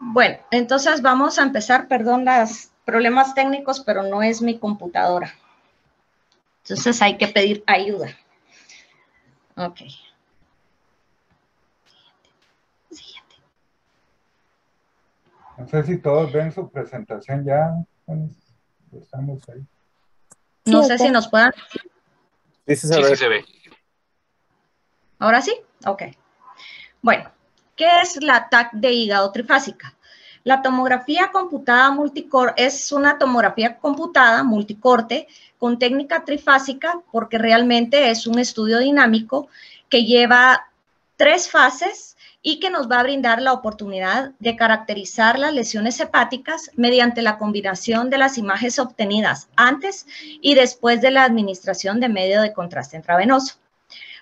Bueno, entonces vamos a empezar, perdón los problemas técnicos, pero no es mi computadora. Entonces hay que pedir ayuda. Ok. Siguiente. No sé si todos ven su presentación ya. Estamos ahí. No sé si nos puedan. Sí, sí se ve. ¿Ahora sí? Ok. Bueno, ¿qué es la TAC de hígado trifásica? La tomografía computada multicorte es una tomografía computada multicorte con técnica trifásica porque realmente es un estudio dinámico que lleva 3 fases y que nos va a brindar la oportunidad de caracterizar las lesiones hepáticas mediante la combinación de las imágenes obtenidas antes y después de la administración de medio de contraste intravenoso.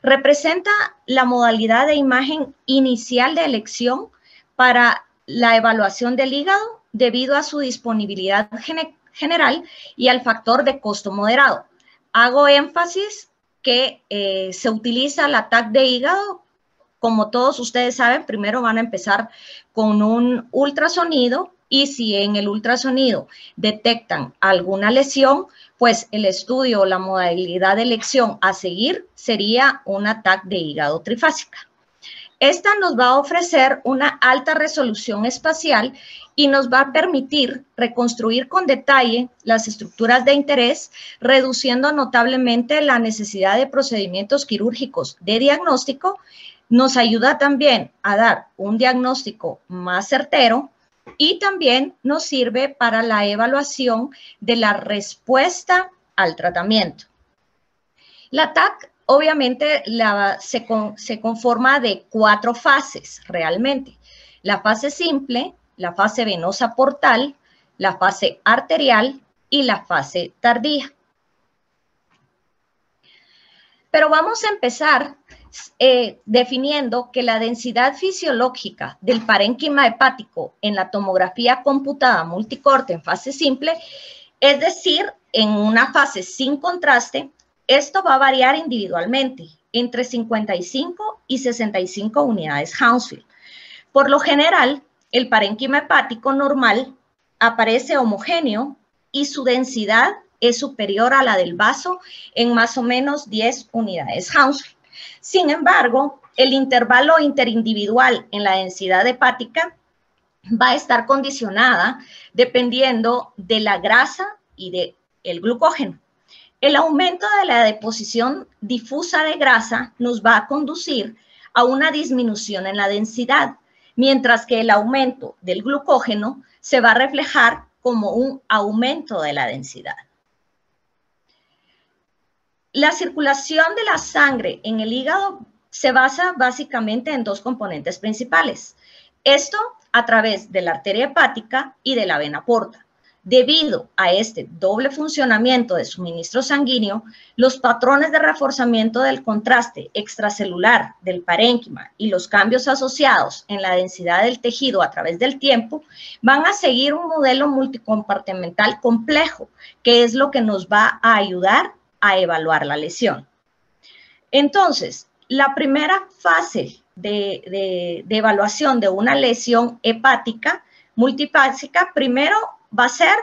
Representa la modalidad de imagen inicial de elección para la evaluación del hígado debido a su disponibilidad general y al factor de costo moderado. Hago énfasis que se utiliza la TAC de hígado. Como todos ustedes saben, primero van a empezar con un ultrasonido y si en el ultrasonido detectan alguna lesión, pues el estudio o la modalidad de elección a seguir sería una TAC de hígado trifásica. Esta nos va a ofrecer una alta resolución espacial y nos va a permitir reconstruir con detalle las estructuras de interés, reduciendo notablemente la necesidad de procedimientos quirúrgicos de diagnóstico. Nos ayuda también a dar un diagnóstico más certero y también nos sirve para la evaluación de la respuesta al tratamiento. La TAC obviamente se conforma de 4 fases realmente. La fase simple, la fase venosa portal, la fase arterial y la fase tardía. Pero vamos a empezar definiendo que la densidad fisiológica del parénquima hepático en la tomografía computada multicorte en fase simple, es decir, en una fase sin contraste, esto va a variar individualmente entre 55 y 65 unidades Hounsfield. Por lo general, el parénquima hepático normal aparece homogéneo y su densidad es superior a la del vaso en más o menos 10 unidades Hounsfield. Sin embargo, el intervalo interindividual en la densidad hepática va a estar condicionada dependiendo de la grasa y del glucógeno. El aumento de la deposición difusa de grasa nos va a conducir a una disminución en la densidad, mientras que el aumento del glucógeno se va a reflejar como un aumento de la densidad. La circulación de la sangre en el hígado se basa básicamente en 2 componentes principales. Esto a través de la arteria hepática y de la vena porta. Debido a este doble funcionamiento de suministro sanguíneo, los patrones de reforzamiento del contraste extracelular del parénquima y los cambios asociados en la densidad del tejido a través del tiempo van a seguir un modelo multicompartimental complejo, que es lo que nos va a ayudar a evaluar la lesión. Entonces, la primera fase de evaluación de una lesión hepática multifásica, primero va a ser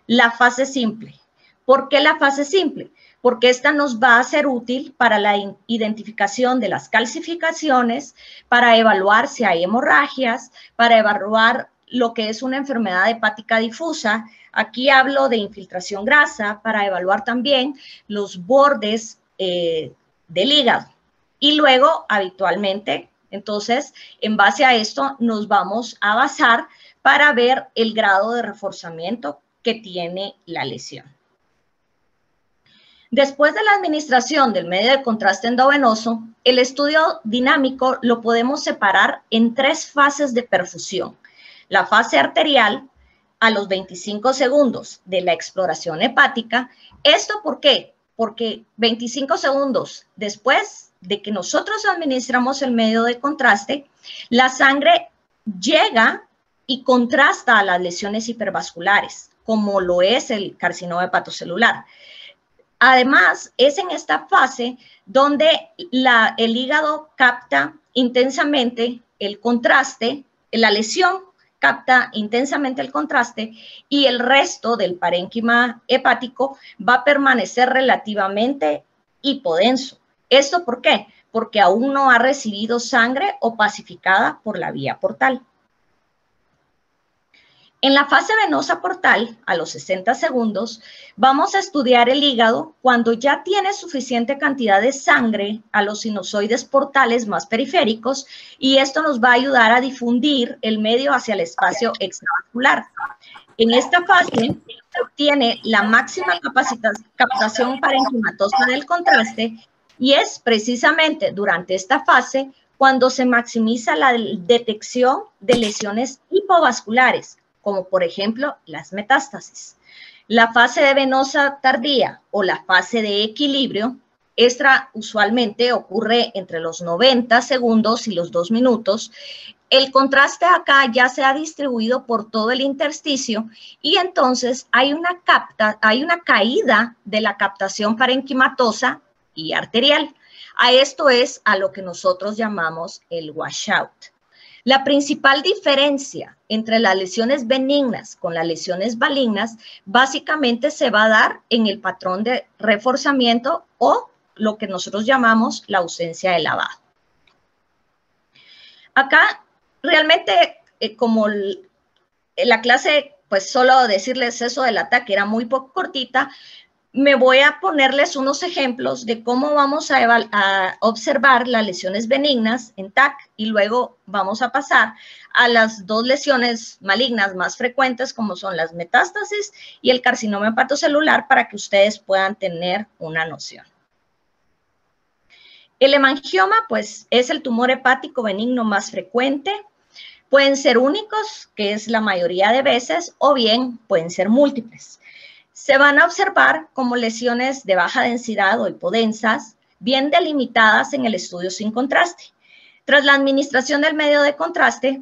la fase simple. ¿Por qué la fase simple? Porque esta nos va a ser útil para la identificación de las calcificaciones, para evaluar si hay hemorragias, para evaluar lo que es una enfermedad hepática difusa. Aquí hablo de infiltración grasa para evaluar también los bordes del hígado. Y luego, habitualmente, entonces, en base a esto, nos vamos a basar para ver el grado de reforzamiento que tiene la lesión. Después de la administración del medio de contraste endovenoso, el estudio dinámico lo podemos separar en 3 fases de perfusión. La fase arterial a los 25 segundos de la exploración hepática. ¿Esto por qué? Porque 25 segundos después de que nosotros administramos el medio de contraste, la sangre llega y contrasta a las lesiones hipervasculares, como lo es el carcinoma hepatocelular. Además, es en esta fase donde el hígado capta intensamente el contraste, la lesión capta intensamente el contraste y el resto del parénquima hepático va a permanecer relativamente hipodenso. ¿Esto por qué? Porque aún no ha recibido sangre opacificada por la vía portal. En la fase venosa portal, a los 60 segundos, vamos a estudiar el hígado cuando ya tiene suficiente cantidad de sangre a los sinusoides portales más periféricos y esto nos va a ayudar a difundir el medio hacia el espacio extravascular. En esta fase se obtiene la máxima captación parenquimatosa del contraste y es precisamente durante esta fase cuando se maximiza la detección de lesiones hipovasculares, como por ejemplo las metástasis. La fase de venosa tardía o la fase de equilibrio, esta usualmente ocurre entre los 90 segundos y los 2 minutos. El contraste acá ya se ha distribuido por todo el intersticio y entonces hay una caída de la captación parenquimatosa y arterial. A esto es a lo que nosotros llamamos el washout. La principal diferencia entre las lesiones benignas con las lesiones malignas básicamente se va a dar en el patrón de reforzamiento o lo que nosotros llamamos la ausencia de lavado. Acá realmente como la clase, pues solo decirles eso del ataque era muy poco cortita, me voy a ponerles unos ejemplos de cómo vamos a observar las lesiones benignas en TAC y luego vamos a pasar a las dos lesiones malignas más frecuentes como son las metástasis y el carcinoma hepatocelular para que ustedes puedan tener una noción. El hemangioma, pues, es el tumor hepático benigno más frecuente. Pueden ser únicos, que es la mayoría de veces, o bien pueden ser múltiples. Se van a observar como lesiones de baja densidad o hipodensas, bien delimitadas en el estudio sin contraste. Tras la administración del medio de contraste,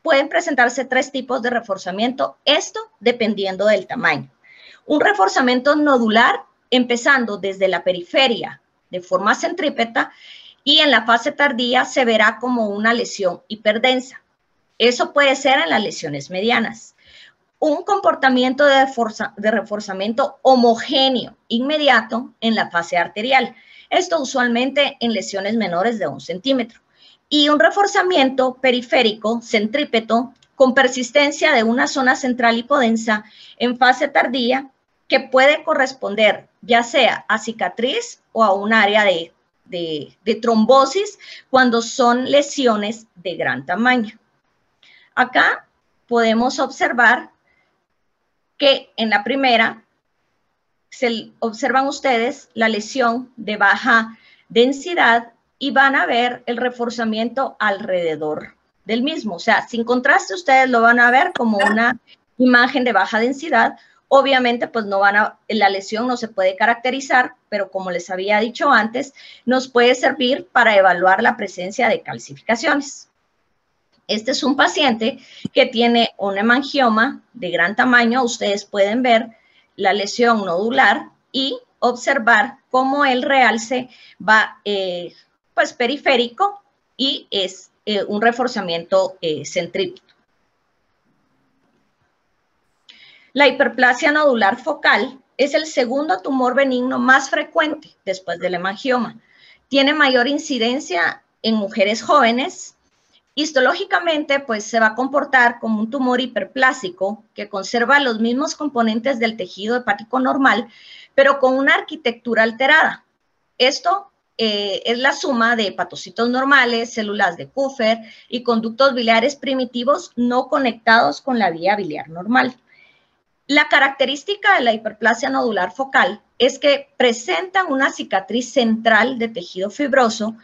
pueden presentarse 3 tipos de reforzamiento, esto dependiendo del tamaño. Un reforzamiento nodular, empezando desde la periferia de forma centrípeta, y en la fase tardía se verá como una lesión hiperdensa. Eso puede ser en las lesiones medianas. Un comportamiento de reforzamiento homogéneo inmediato en la fase arterial. Esto usualmente en lesiones menores de 1 centímetro. Y un reforzamiento periférico centrípeto con persistencia de una zona central hipodensa en fase tardía que puede corresponder ya sea a cicatriz o a un área de trombosis cuando son lesiones de gran tamaño. Acá podemos observar que en la primera observan ustedes la lesión de baja densidad y van a ver el reforzamiento alrededor del mismo. O sea, sin contraste ustedes lo van a ver como una imagen de baja densidad. Obviamente, pues la lesión no se puede caracterizar, pero como les había dicho antes, nos puede servir para evaluar la presencia de calcificaciones. Este es un paciente que tiene un hemangioma de gran tamaño. Ustedes pueden ver la lesión nodular y observar cómo el realce va pues periférico y es un reforzamiento centrípeto. La hiperplasia nodular focal es el segundo tumor benigno más frecuente después del hemangioma. Tiene mayor incidencia en mujeres jóvenes. Histológicamente, pues se va a comportar como un tumor hiperplásico que conserva los mismos componentes del tejido hepático normal, pero con una arquitectura alterada. Esto es la suma de hepatocitos normales, células de Kupffer y conductos biliares primitivos no conectados con la vía biliar normal. La característica de la hiperplasia nodular focal es que presentan una cicatriz central de tejido fibroso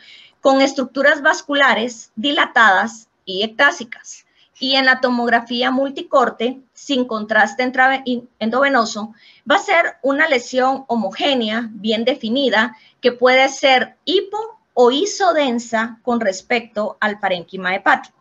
con estructuras vasculares dilatadas y ectásicas. Y en la tomografía multicorte, sin contraste endovenoso, va a ser una lesión homogénea, bien definida, que puede ser hipo o isodensa con respecto al parénquima hepático.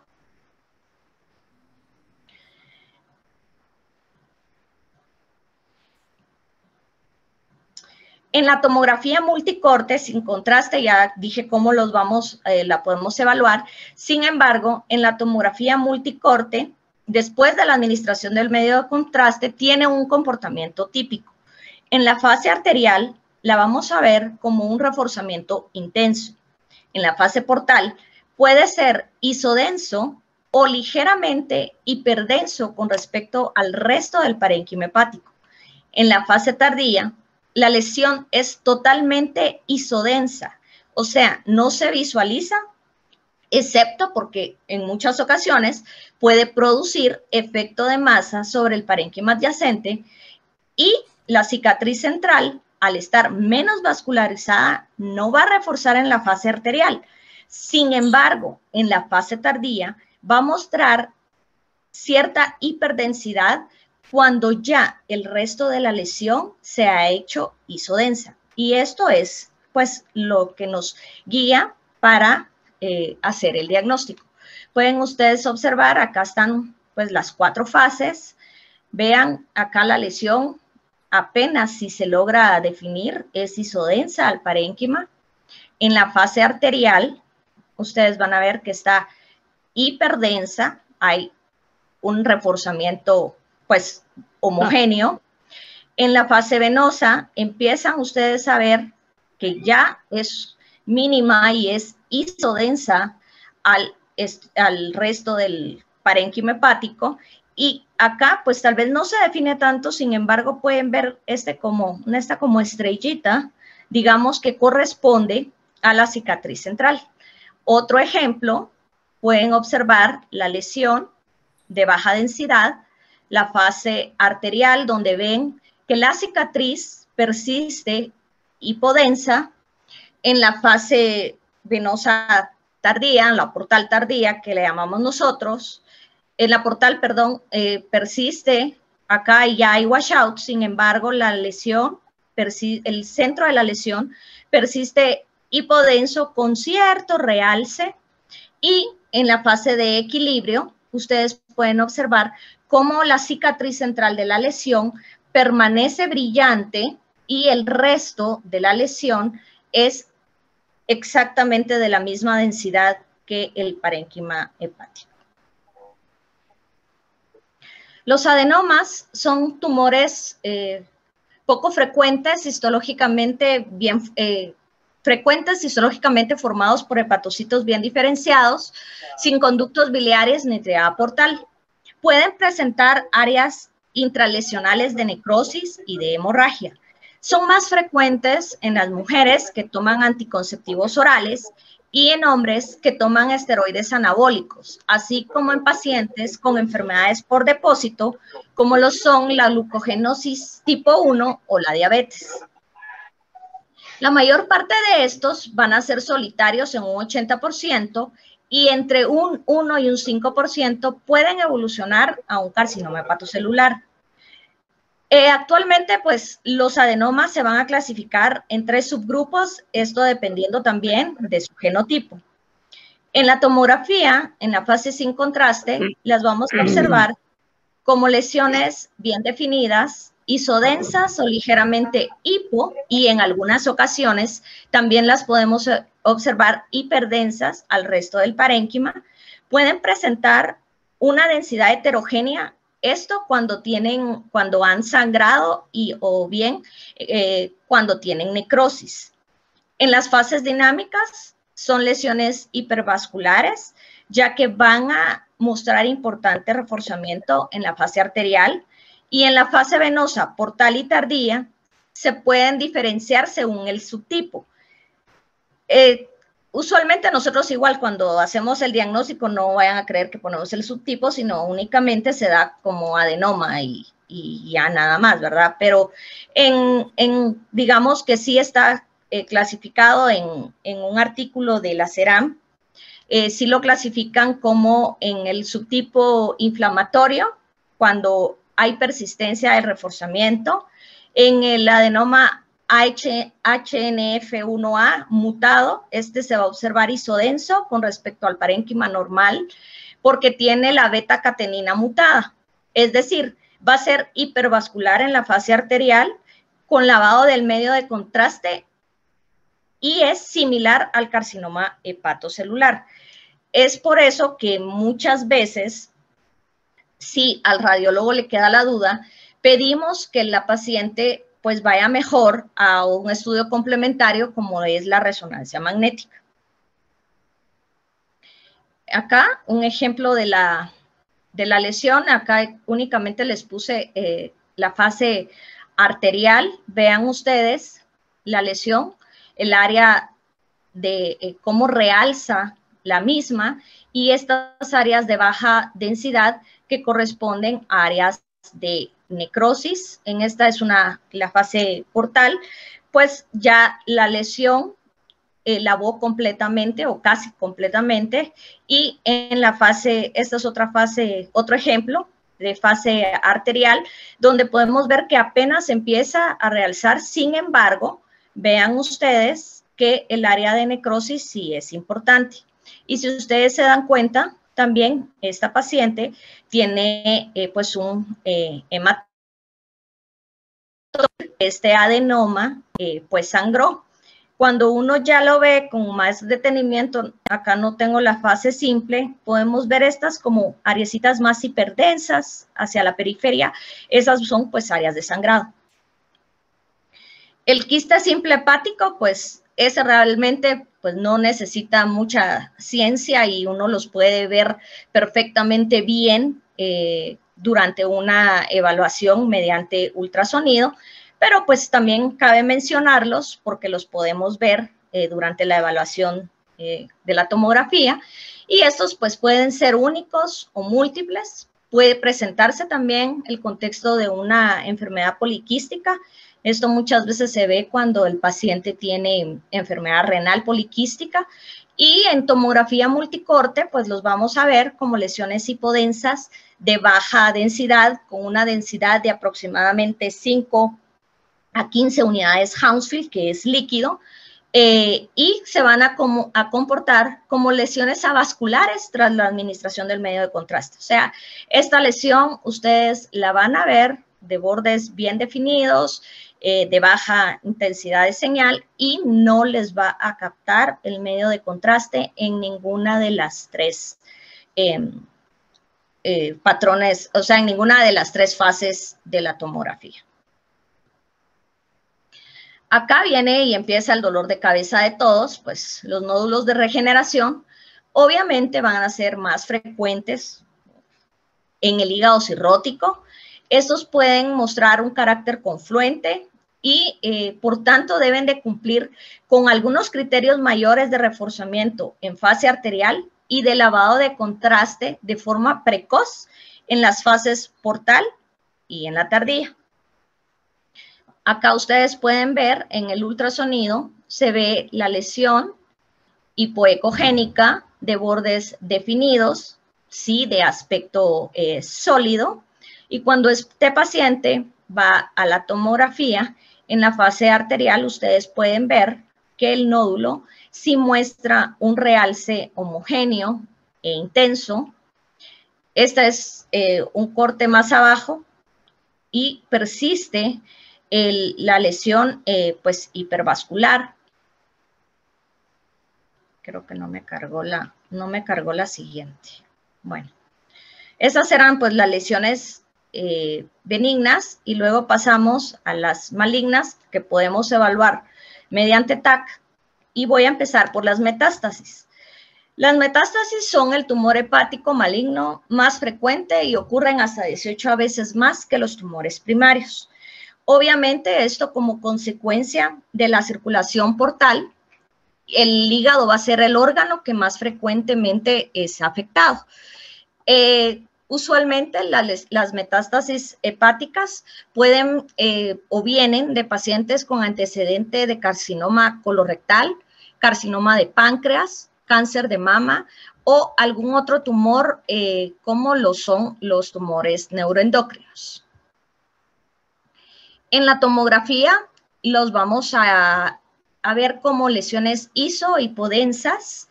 En la tomografía multicorte, sin contraste, ya dije cómo la podemos evaluar. Sin embargo, en la tomografía multicorte, después de la administración del medio de contraste, tiene un comportamiento típico. En la fase arterial, la vamos a ver como un reforzamiento intenso. En la fase portal, puede ser isodenso o ligeramente hiperdenso con respecto al resto del parénquima hepático. En la fase tardía, la lesión es totalmente isodensa, o sea, no se visualiza, excepto porque en muchas ocasiones puede producir efecto de masa sobre el parénquima adyacente y la cicatriz central, al estar menos vascularizada, no va a reforzar en la fase arterial. Sin embargo, en la fase tardía va a mostrar cierta hiperdensidad cuando ya el resto de la lesión se ha hecho isodensa. Y esto es, pues, lo que nos guía para hacer el diagnóstico. Pueden ustedes observar, acá están, pues, las 4 fases. Vean, acá la lesión apenas si se logra definir, es isodensa al parénquima. En la fase arterial, ustedes van a ver que está hiperdensa, hay un reforzamiento pues homogéneo. En la fase venosa empiezan ustedes a ver que ya es mínima y es isodensa al resto del parénquima hepático, y acá pues tal vez no se define tanto, sin embargo pueden ver esta como estrellita, digamos que corresponde a la cicatriz central. Otro ejemplo, pueden observar la lesión de baja densidad, la fase arterial, donde ven que la cicatriz persiste hipodensa. En la fase venosa tardía, en la portal tardía, que le llamamos nosotros, en la portal, perdón, persiste, acá ya hay washout, sin embargo, la lesión, el centro de la lesión persiste hipodenso con cierto realce, y en la fase de equilibrio, ustedes pueden observar cómo la cicatriz central de la lesión permanece brillante y el resto de la lesión es exactamente de la misma densidad que el parénquima hepático. Los adenomas son tumores poco frecuentes, histológicamente formados por hepatocitos bien diferenciados, sin conductos biliares ni triada portal. Pueden presentar áreas intralesionales de necrosis y de hemorragia. Son más frecuentes en las mujeres que toman anticonceptivos orales y en hombres que toman esteroides anabólicos, así como en pacientes con enfermedades por depósito, como lo son la glucogenosis tipo 1 o la diabetes. La mayor parte de estos van a ser solitarios en un 80%, y entre un 1 y un 5% pueden evolucionar a un carcinoma hepatocelular. Actualmente, pues, los adenomas se van a clasificar en 3 subgrupos, esto dependiendo también de su genotipo. En la tomografía, en la fase sin contraste, las vamos a observar como lesiones bien definidas, isodensas o ligeramente hipo, y en algunas ocasiones también las podemos observar hiperdensas al resto del parénquima. Pueden presentar una densidad heterogénea, esto cuando han sangrado o bien cuando tienen necrosis. En las fases dinámicas son lesiones hipervasculares, ya que van a mostrar importante reforzamiento en la fase arterial, y en la fase venosa, portal y tardía se pueden diferenciar según el subtipo. Usualmente nosotros igual cuando hacemos el diagnóstico no vayan a creer que ponemos el subtipo, sino únicamente se da como adenoma y ya nada más, ¿verdad? Pero digamos que sí está clasificado en un artículo de la CERAM, sí lo clasifican como en el subtipo inflamatorio, cuando hay persistencia de reforzamiento. En el adenoma HNF1A mutado, este se va a observar isodenso con respecto al parénquima normal, porque tiene la beta-catenina mutada. Es decir, va a ser hipervascular en la fase arterial con lavado del medio de contraste y es similar al carcinoma hepatocelular. Es por eso que muchas veces, si al radiólogo le queda la duda, pedimos que la paciente pues vaya mejor a un estudio complementario como es la resonancia magnética. Acá un ejemplo de la lesión, acá únicamente les puse la fase arterial, vean ustedes la lesión, el área de cómo realza la misma y estas áreas de baja densidad que corresponden a áreas de necrosis. En esta es la fase portal, pues ya la lesión lavó completamente o casi completamente y en la fase, esta es otra fase, otro ejemplo de fase arterial, donde podemos ver que apenas empieza a realzar, sin embargo, vean ustedes que el área de necrosis sí es importante. Y si ustedes se dan cuenta, también esta paciente tiene pues un hematoma, este adenoma pues sangró. Cuando uno ya lo ve con más detenimiento, acá no tengo la fase simple, podemos ver estas como arecitas más hiperdensas hacia la periferia. Esas son pues áreas de sangrado. El quiste simple hepático, pues ese realmente pues no necesita mucha ciencia y uno los puede ver perfectamente bien durante una evaluación mediante ultrasonido. Pero pues también cabe mencionarlos porque los podemos ver durante la evaluación de la tomografía y estos pues pueden ser únicos o múltiples. Puede presentarse también el contexto de una enfermedad poliquística. Esto muchas veces se ve cuando el paciente tiene enfermedad renal poliquística y en tomografía multicorte pues los vamos a ver como lesiones hipodensas de baja densidad con una densidad de aproximadamente 5 a 15 unidades Hounsfield, que es líquido, y se van a comportar como lesiones avasculares tras la administración del medio de contraste. O sea, esta lesión ustedes la van a ver de bordes bien definidos, de baja intensidad de señal y no les va a captar el medio de contraste en ninguna de las tres patrones, o sea, en ninguna de las tres fases de la tomografía. Acá viene y empieza el dolor de cabeza de todos, pues los nódulos de regeneración obviamente van a ser más frecuentes en el hígado cirrótico. Estos pueden mostrar un carácter confluente y por tanto deben de cumplir con algunos criterios mayores de reforzamiento en fase arterial y de lavado de contraste de forma precoz en las fases portal y en la tardía. Acá ustedes pueden ver en el ultrasonido, se ve la lesión hipoecogénica de bordes definidos, sí, de aspecto sólido. Y cuando este paciente va a la tomografía, en la fase arterial ustedes pueden ver que el nódulo sí muestra un realce homogéneo e intenso. Este es un corte más abajo y persiste la lesión pues hipervascular. Creo que no me cargó la siguiente. Bueno, esas eran pues las lesiones benignas y luego pasamos a las malignas que podemos evaluar mediante TAC y voy a empezar por las metástasis. Las metástasis son el tumor hepático maligno más frecuente y ocurren hasta 18 veces más que los tumores primarios. Obviamente esto como consecuencia de la circulación portal, el hígado va a ser el órgano que más frecuentemente es afectado. Usualmente las metástasis hepáticas pueden o vienen de pacientes con antecedente de carcinoma colorectal, carcinoma de páncreas, cáncer de mama o algún otro tumor como lo son los tumores neuroendocrinos. En la tomografía los vamos a ver como lesiones isodensas,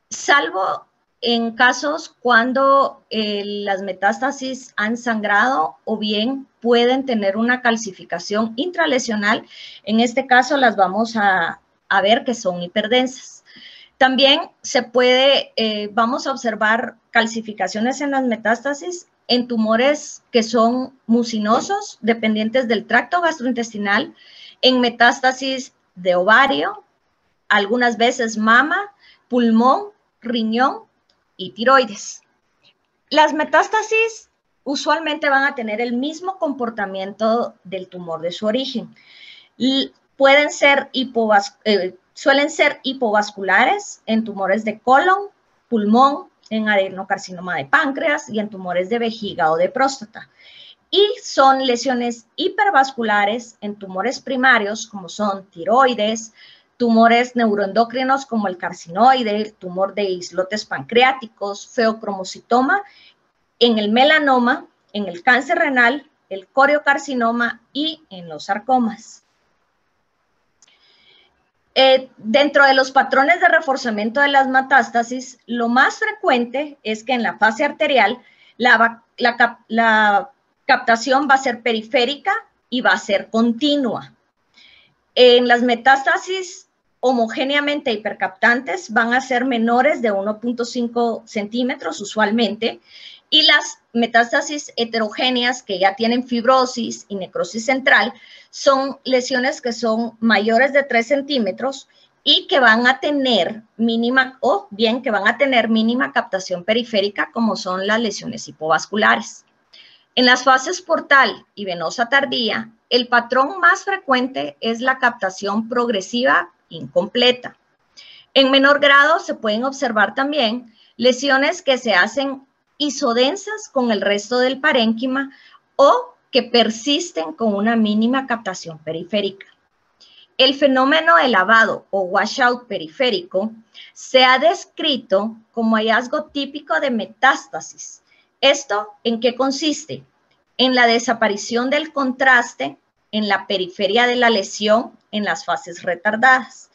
salvo en casos cuando las metástasis han sangrado o bien pueden tener una calcificación intralesional. En este caso las vamos a ver que son hiperdensas. También se puede, vamos a observar calcificaciones en las metástasis en tumores que son mucinosos, dependientes del tracto gastrointestinal, en metástasis de ovario, algunas veces mama, pulmón, riñón y tiroides. Las metástasis usualmente van a tener el mismo comportamiento del tumor de su origen. Pueden ser suelen ser hipovasculares en tumores de colon, pulmón, en adenocarcinoma de páncreas y en tumores de vejiga o de próstata. Y son lesiones hipervasculares en tumores primarios como son tiroides, tumores neuroendocrinos como el carcinoide, el tumor de islotes pancreáticos, feocromocitoma, en el melanoma, en el cáncer renal, el coriocarcinoma y en los sarcomas. Dentro de los patrones de reforzamiento de las metástasis, lo más frecuente es que en la fase arterial la captación va a ser periférica y va a ser continua. En las metástasis homogéneamente hipercaptantes van a ser menores de 1.5 centímetros usualmente, y las metástasis heterogéneas que ya tienen fibrosis y necrosis central son lesiones que son mayores de 3 centímetros y que van a tener mínima o bien que van a tener mínima captación periférica, como son las lesiones hipovasculares. En las fases portal y venosa tardía, el patrón más frecuente es la captación progresiva incompleta. En menor grado se pueden observar también lesiones que se hacen isodensas con el resto del parénquima o que persisten con una mínima captación periférica. El fenómeno de lavado o washout periférico se ha descrito como hallazgo típico de metástasis. ¿Esto en qué consiste? En la desaparición del contraste en la periferia de la lesión en las fases retardadas.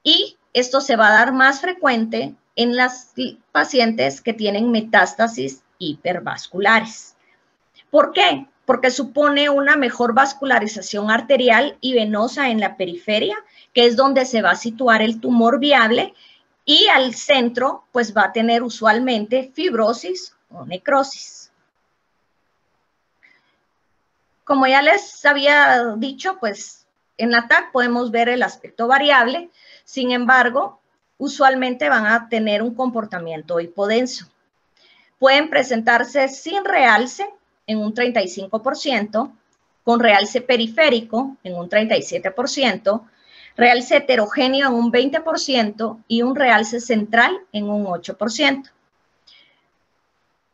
Y esto se va a dar más frecuente en las pacientes que tienen metástasis hipervasculares. ¿Por qué? Porque supone una mejor vascularización arterial y venosa en la periferia, que es donde se va a situar el tumor viable, y al centro, pues va a tener usualmente fibrosis o necrosis. Como ya les había dicho, pues en la TAC podemos ver el aspecto variable, sin embargo, usualmente van a tener un comportamiento hipodenso. Pueden presentarse sin realce en un 35%, con realce periférico en un 37%, realce heterogéneo en un 20% y un realce central en un 8%.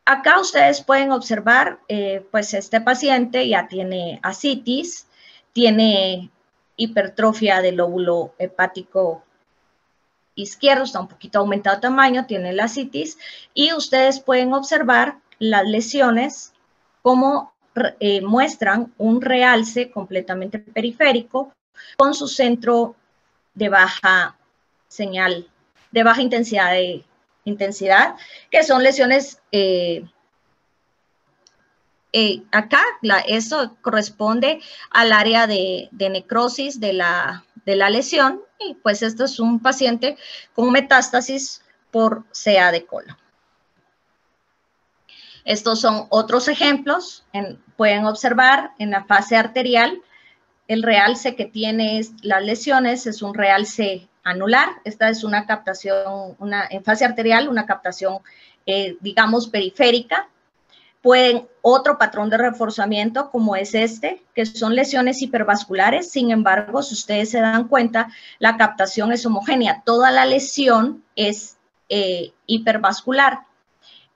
Acá ustedes pueden observar, pues este paciente ya tiene ascitis, tiene hipertrofia del lóbulo hepático izquierdo, está un poquito aumentado de tamaño, tiene la ascitis, y ustedes pueden observar las lesiones como muestran un realce completamente periférico con su centro de baja señal, de baja intensidad, que son lesiones, acá eso corresponde al área de necrosis de la lesión, y pues esto es un paciente con metástasis por CA de colon. Estos son otros ejemplos, pueden observar en la fase arterial, el realce que tiene las lesiones es un realce anular. Esta es una captación, en fase arterial, una captación, digamos, periférica. Otro patrón de reforzamiento como es este, que son lesiones hipervasculares. Sin embargo, si ustedes se dan cuenta, la captación es homogénea. Toda la lesión es hipervascular.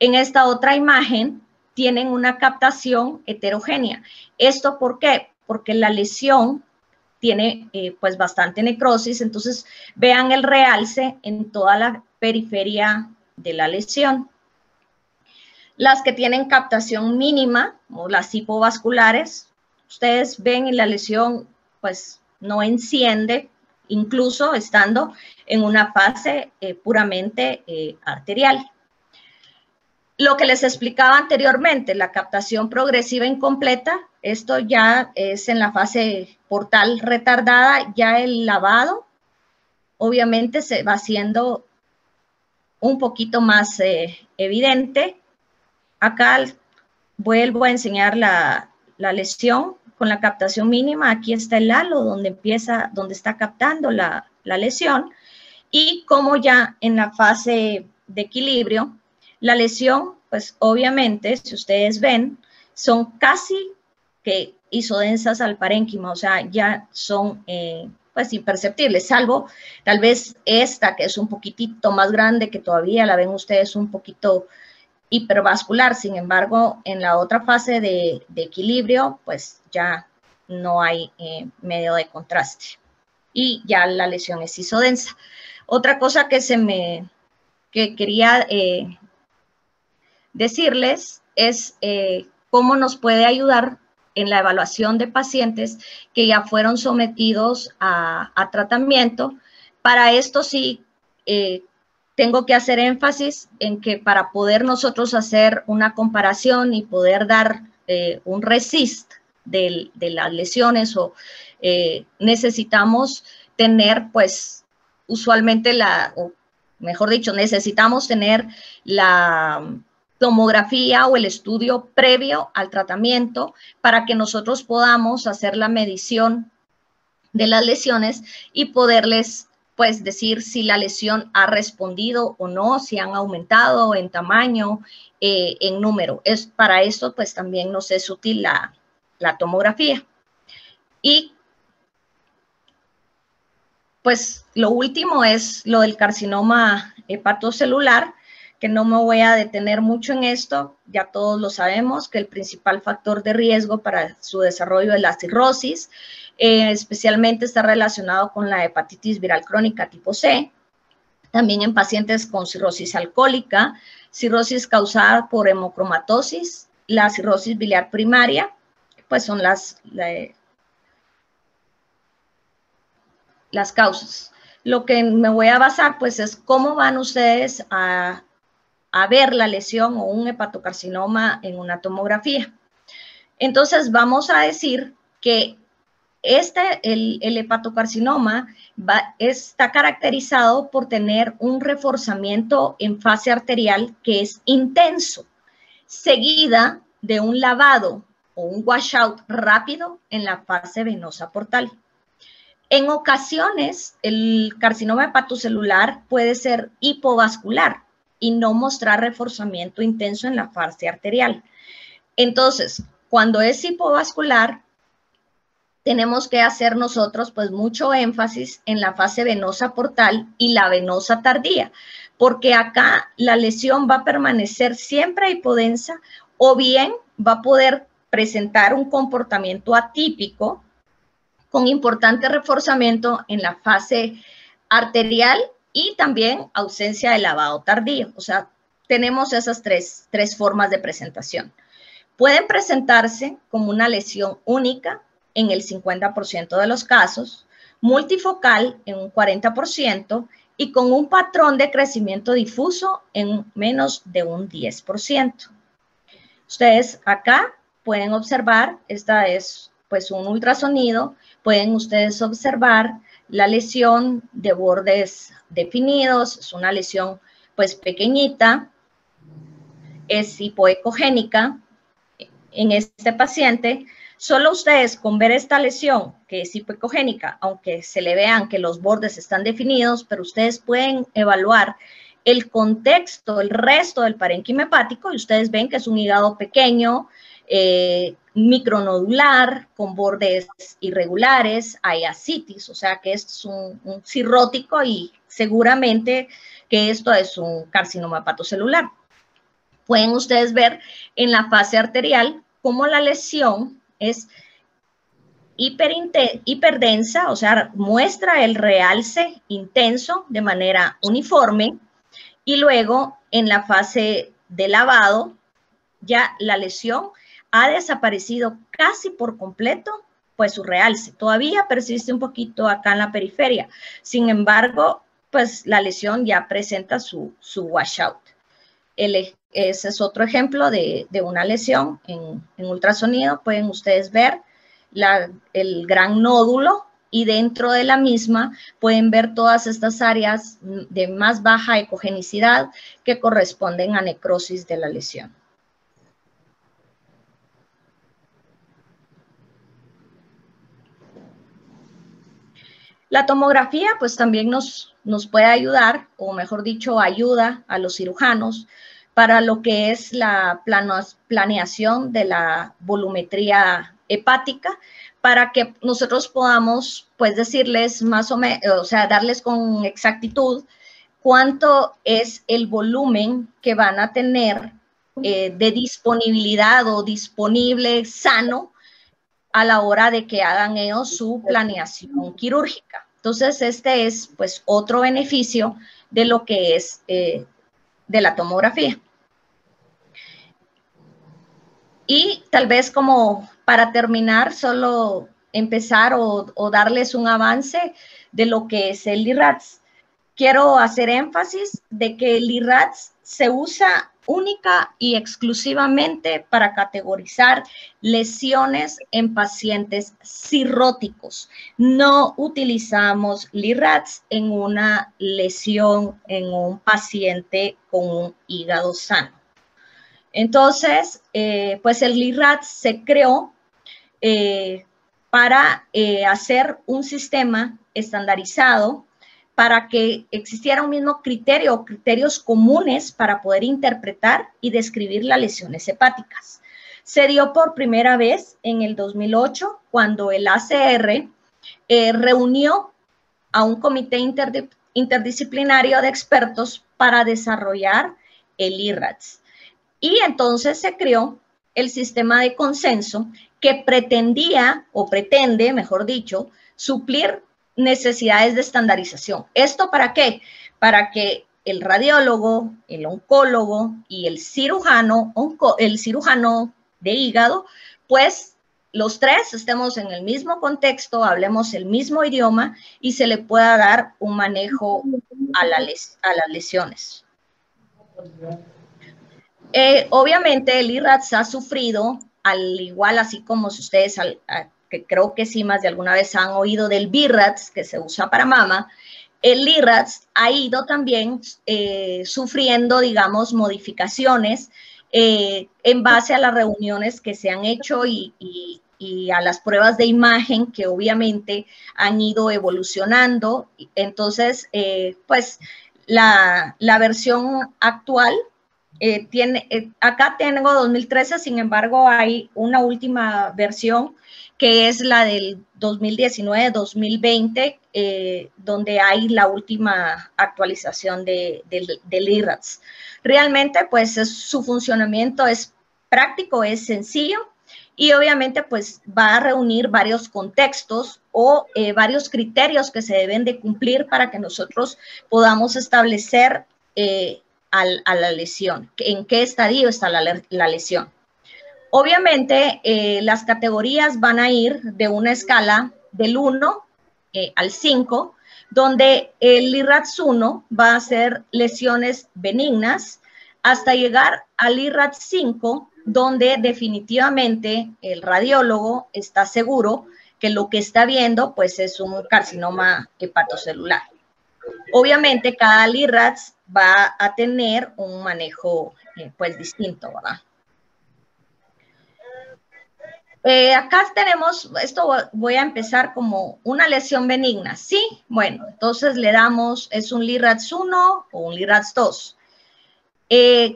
En esta otra imagen tienen una captación heterogénea. ¿Esto por qué? Porque la lesión tiene pues bastante necrosis, entonces vean el realce en toda la periferia de la lesión. Las que tienen captación mínima, o las hipovasculares, ustedes ven en la lesión pues no enciende incluso estando en una fase puramente arterial. Lo que les explicaba anteriormente, la captación progresiva incompleta, esto ya es en la fase portal retardada, ya el lavado obviamente se va haciendo un poquito más evidente. Acá vuelvo a enseñar la lesión con la captación mínima. Aquí está el halo donde está captando la lesión, y como ya en la fase de equilibrio, la lesión, pues obviamente, si ustedes ven, son casi que isodensas al parénquima, o sea, ya son pues imperceptibles, salvo tal vez esta que es un poquitito más grande, que todavía la ven ustedes un poquito hipervascular. Sin embargo, en la otra fase de equilibrio, pues ya no hay medio de contraste y ya la lesión es isodensa. Otra cosa que quería decirles es cómo nos puede ayudar en la evaluación de pacientes que ya fueron sometidos a tratamiento. Para esto sí tengo que hacer énfasis en que para poder nosotros hacer una comparación y poder dar un RECIST de las lesiones, necesitamos tener, pues, usualmente o mejor dicho, necesitamos tener la tomografía o el estudio previo al tratamiento para que nosotros podamos hacer la medición de las lesiones y poderles, pues, decir si la lesión ha respondido o no, si han aumentado en tamaño, en número. Para esto, pues, también nos es útil la tomografía. Y pues lo último es lo del carcinoma hepatocelular, que no me voy a detener mucho en esto, ya todos lo sabemos, que el principal factor de riesgo para su desarrollo es la cirrosis, especialmente está relacionado con la hepatitis viral crónica tipo C, también en pacientes con cirrosis alcohólica, cirrosis causada por hemocromatosis, la cirrosis biliar primaria, pues son las causas. Lo que me voy a basar, pues, es cómo van ustedes a ver la lesión o un hepatocarcinoma en una tomografía. Entonces, vamos a decir que el hepatocarcinoma está caracterizado por tener un reforzamiento en fase arterial que es intenso, seguida de un lavado o un washout rápido en la fase venosa portal. En ocasiones, el carcinoma hepatocelular puede ser hipovascular y no mostrar reforzamiento intenso en la fase arterial. Entonces, cuando es hipovascular, tenemos que hacer nosotros, pues, mucho énfasis en la fase venosa portal y la venosa tardía, porque acá la lesión va a permanecer siempre hipodensa o bien va a poder presentar un comportamiento atípico con importante reforzamiento en la fase arterial y también ausencia de lavado tardío. O sea, tenemos esas tres formas de presentación. Pueden presentarse como una lesión única en el 50% de los casos, multifocal en un 40% y con un patrón de crecimiento difuso en menos de un 10%. Ustedes acá pueden observar, esta es, pues, un ultrasonido, pueden ustedes observar la lesión de bordes definidos, es una lesión, pues, pequeñita, es hipoecogénica en este paciente. Solo ustedes con ver esta lesión, que es hipoecogénica, aunque se le vean que los bordes están definidos, pero ustedes pueden evaluar el contexto, el resto del parénquima hepático, y ustedes ven que es un hígado pequeño, micronodular, con bordes irregulares, hay ascitis, o sea que es un cirrótico y seguramente que esto es un carcinoma hepatocelular. Pueden ustedes ver en la fase arterial cómo la lesión es hiperdensa, o sea, muestra el realce intenso de manera uniforme, y luego en la fase de lavado ya la lesión ha desaparecido casi por completo pues su realce. Todavía persiste un poquito acá en la periferia. Sin embargo, pues la lesión ya presenta su washout. Ese es otro ejemplo de una lesión en ultrasonido. Pueden ustedes ver el gran nódulo y dentro de la misma pueden ver todas estas áreas de más baja ecogenicidad que corresponden a necrosis de la lesión. La tomografía pues también nos puede ayudar, o mejor dicho, ayuda a los cirujanos para lo que es la planeación de la volumetría hepática, para que nosotros podamos pues decirles más o menos, o sea, darles con exactitud cuánto es el volumen que van a tener de disponibilidad o disponible sano a la hora de que hagan ellos su planeación quirúrgica. Entonces, este es pues otro beneficio de lo que es de la tomografía. Y tal vez como para terminar, solo empezar o darles un avance de lo que es el IRRADS. Quiero hacer énfasis de que el IRRADS se usa única y exclusivamente para categorizar lesiones en pacientes cirróticos. No utilizamos IRRADS en una lesión en un paciente con un hígado sano. Entonces, pues el IRRADS se creó para hacer un sistema estandarizado para que existiera un mismo criterio o criterios comunes para poder interpretar y describir las lesiones hepáticas. Se dio por primera vez en el 2008 cuando el ACR reunió a un comité interdisciplinario de expertos para desarrollar el IRRADS. Y entonces se creó el sistema de consenso que pretendía, o pretende, mejor dicho, suplir necesidades de estandarización. ¿Esto para qué? Para que el radiólogo, el oncólogo y el cirujano de hígado, pues los tres estemos en el mismo contexto, hablemos el mismo idioma y se le pueda dar un manejo a las lesiones. Obviamente el IRRADS ha sufrido, al igual así como si ustedes, que creo que sí más de alguna vez han oído del BIRADS, que se usa para mama, el IRRADS ha ido también sufriendo, digamos, modificaciones en base a las reuniones que se han hecho y a las pruebas de imagen que obviamente han ido evolucionando. Entonces, pues la versión actual acá tengo 2013, sin embargo hay una última versión que es la del 2019-2020, donde hay la última actualización del IRRADS. Realmente, pues su funcionamiento es práctico, es sencillo y obviamente pues va a reunir varios contextos o varios criterios que se deben de cumplir para que nosotros podamos establecer a la lesión, en qué estadio está la lesión. Obviamente, las categorías van a ir de una escala del 1 al 5, donde el IRRADS 1 va a ser lesiones benignas, hasta llegar al IRRADS 5, donde definitivamente el radiólogo está seguro que lo que está viendo pues es un carcinoma hepatocelular. Obviamente, cada IRRADS va a tener un manejo pues distinto, ¿verdad? Acá tenemos, esto voy a empezar como una lesión benigna, ¿sí? Bueno, entonces le damos, ¿es un IRRADS 1 o un IRRADS 2?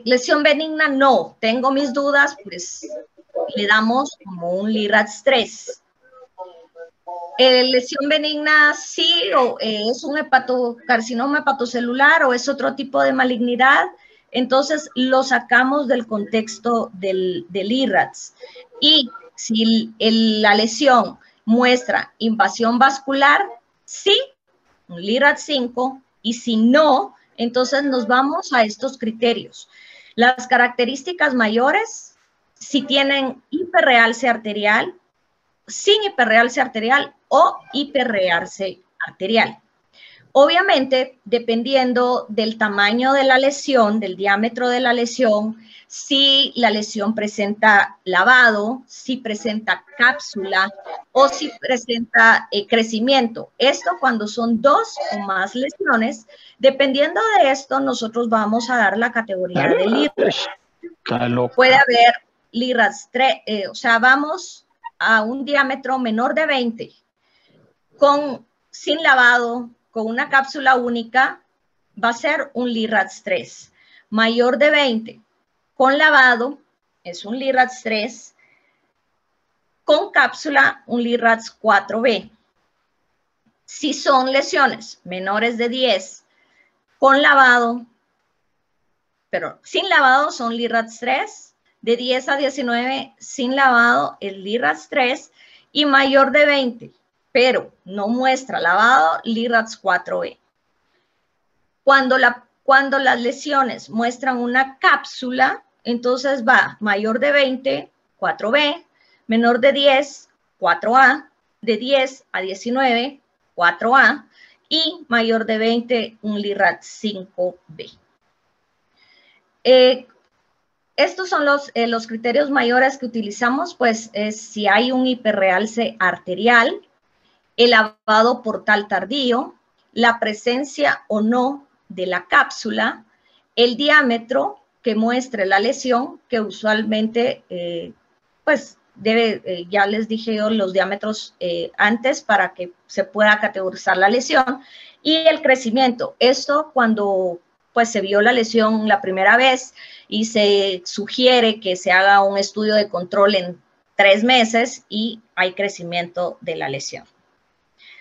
Lesión benigna, no, tengo mis dudas, pues le damos como un IRRADS 3. Lesión benigna, sí, o es un carcinoma hepatocelular o es otro tipo de malignidad, entonces lo sacamos del contexto del IRRADS. Y si la lesión muestra invasión vascular, sí, un IRRADS 5, y si no, entonces nos vamos a estos criterios. Las características mayores, si tienen hiperrealce arterial, sin hiperrealce arterial o hiperrealce arterial. Obviamente, dependiendo del tamaño de la lesión, del diámetro de la lesión, si la lesión presenta lavado, si presenta cápsula o si presenta crecimiento. Esto cuando son 2 o más lesiones. Dependiendo de esto, nosotros vamos a dar la categoría de LIRADS. Puede haber LIRADS 3, o sea, vamos a un diámetro menor de 20, sin lavado, con una cápsula única, va a ser un LIRADS 3. Mayor de 20, con lavado, es un LIRADS 3. Con cápsula, un LIRADS 4B. Si son lesiones menores de 10, con lavado, pero sin lavado son LIRADS 3. De 10 a 19, sin lavado, es LIRADS 3. Y mayor de 20, pero no muestra lavado, LIRADS 4B. Cuando las lesiones muestran una cápsula, entonces va mayor de 20, 4B, menor de 10, 4A, de 10 a 19, 4A, y mayor de 20, un LIRADS 5B. Estos son los criterios mayores que utilizamos, pues es si hay un hiperrealce arterial, el lavado portal tardío, la presencia o no de la cápsula, el diámetro que muestre la lesión, que usualmente, pues, debe, ya les dije yo los diámetros antes para que se pueda categorizar la lesión, y el crecimiento. Esto cuando, pues, se vio la lesión la primera vez y se sugiere que se haga un estudio de control en 3 meses y hay crecimiento de la lesión.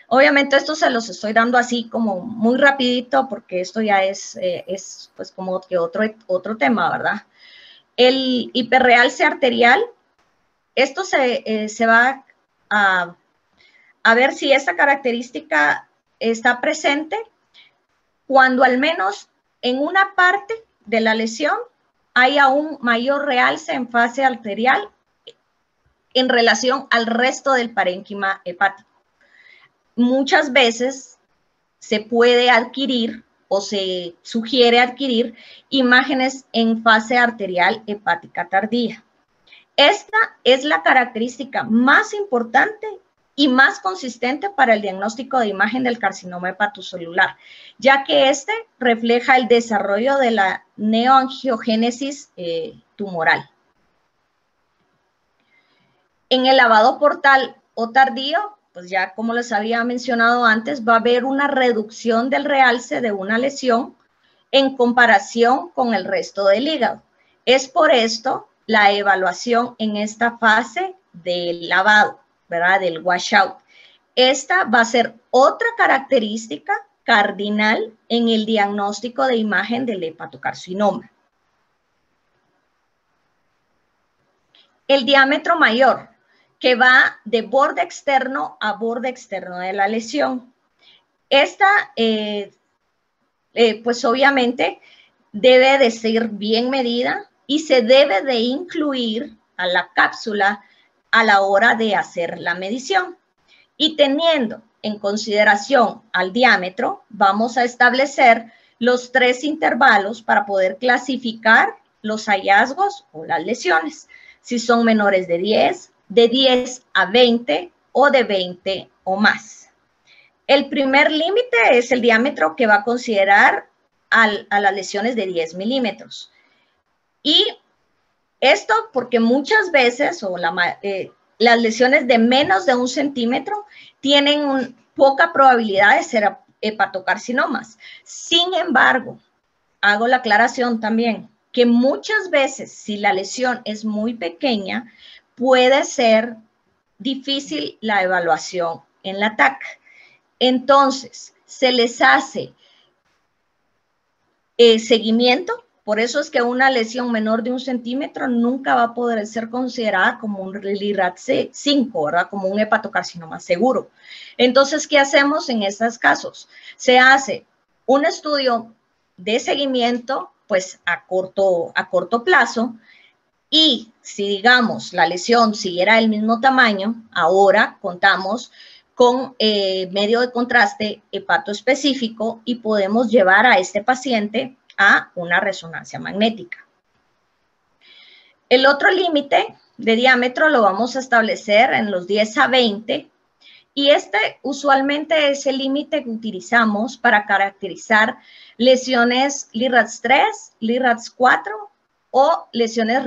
Obviamente esto se los estoy dando así como muy rapidito porque esto ya es pues como que otro tema, ¿verdad? El hiperrealce arterial, esto se va a ver si esta característica está presente cuando al menos en una parte de la lesión haya un mayor realce en fase arterial en relación al resto del parénquima hepático. Muchas veces se puede adquirir o se sugiere adquirir imágenes en fase arterial hepática tardía. Esta es la característica más importante y más consistente para el diagnóstico de imagen del carcinoma hepatocelular, ya que este refleja el desarrollo de la neoangiogénesis tumoral. En el lavado portal o tardío, pues ya como les había mencionado antes, va a haber una reducción del realce de una lesión en comparación con el resto del hígado. Es por esto la evaluación en esta fase del lavado, ¿verdad? Del washout. Esta va a ser otra característica cardinal en el diagnóstico de imagen del hepatocarcinoma. El diámetro mayor, que va de borde externo a borde externo de la lesión. Esta, pues obviamente, debe de ser bien medida y se debe de incluir a la cápsula a la hora de hacer la medición. Y teniendo en consideración al diámetro, vamos a establecer los 3 intervalos para poder clasificar los hallazgos o las lesiones. Si son menores de 10, de 10 a 20 o de 20 o más. El primer límite es el diámetro que va a considerar a las lesiones de 10 milímetros. Y esto porque muchas veces las lesiones de menos de 1 centímetro tienen poca probabilidad de ser hepatocarcinomas. Sin embargo, hago la aclaración también que muchas veces si la lesión es muy pequeña, puede ser difícil la evaluación en la TAC. Entonces, se les hace seguimiento. Por eso es que una lesión menor de 1 centímetro nunca va a poder ser considerada como un LIRADS 5, ¿verdad? Como un hepatocarcinoma seguro. Entonces, ¿qué hacemos en estos casos? Se hace un estudio de seguimiento, pues a corto plazo, Y si, digamos, la lesión siguiera del mismo tamaño, ahora contamos con medio de contraste hepatoespecífico y podemos llevar a este paciente a una resonancia magnética. El otro límite de diámetro lo vamos a establecer en los 10 a 20 y este usualmente es el límite que utilizamos para caracterizar lesiones LIRADS 3, LIRADS 4 o lesiones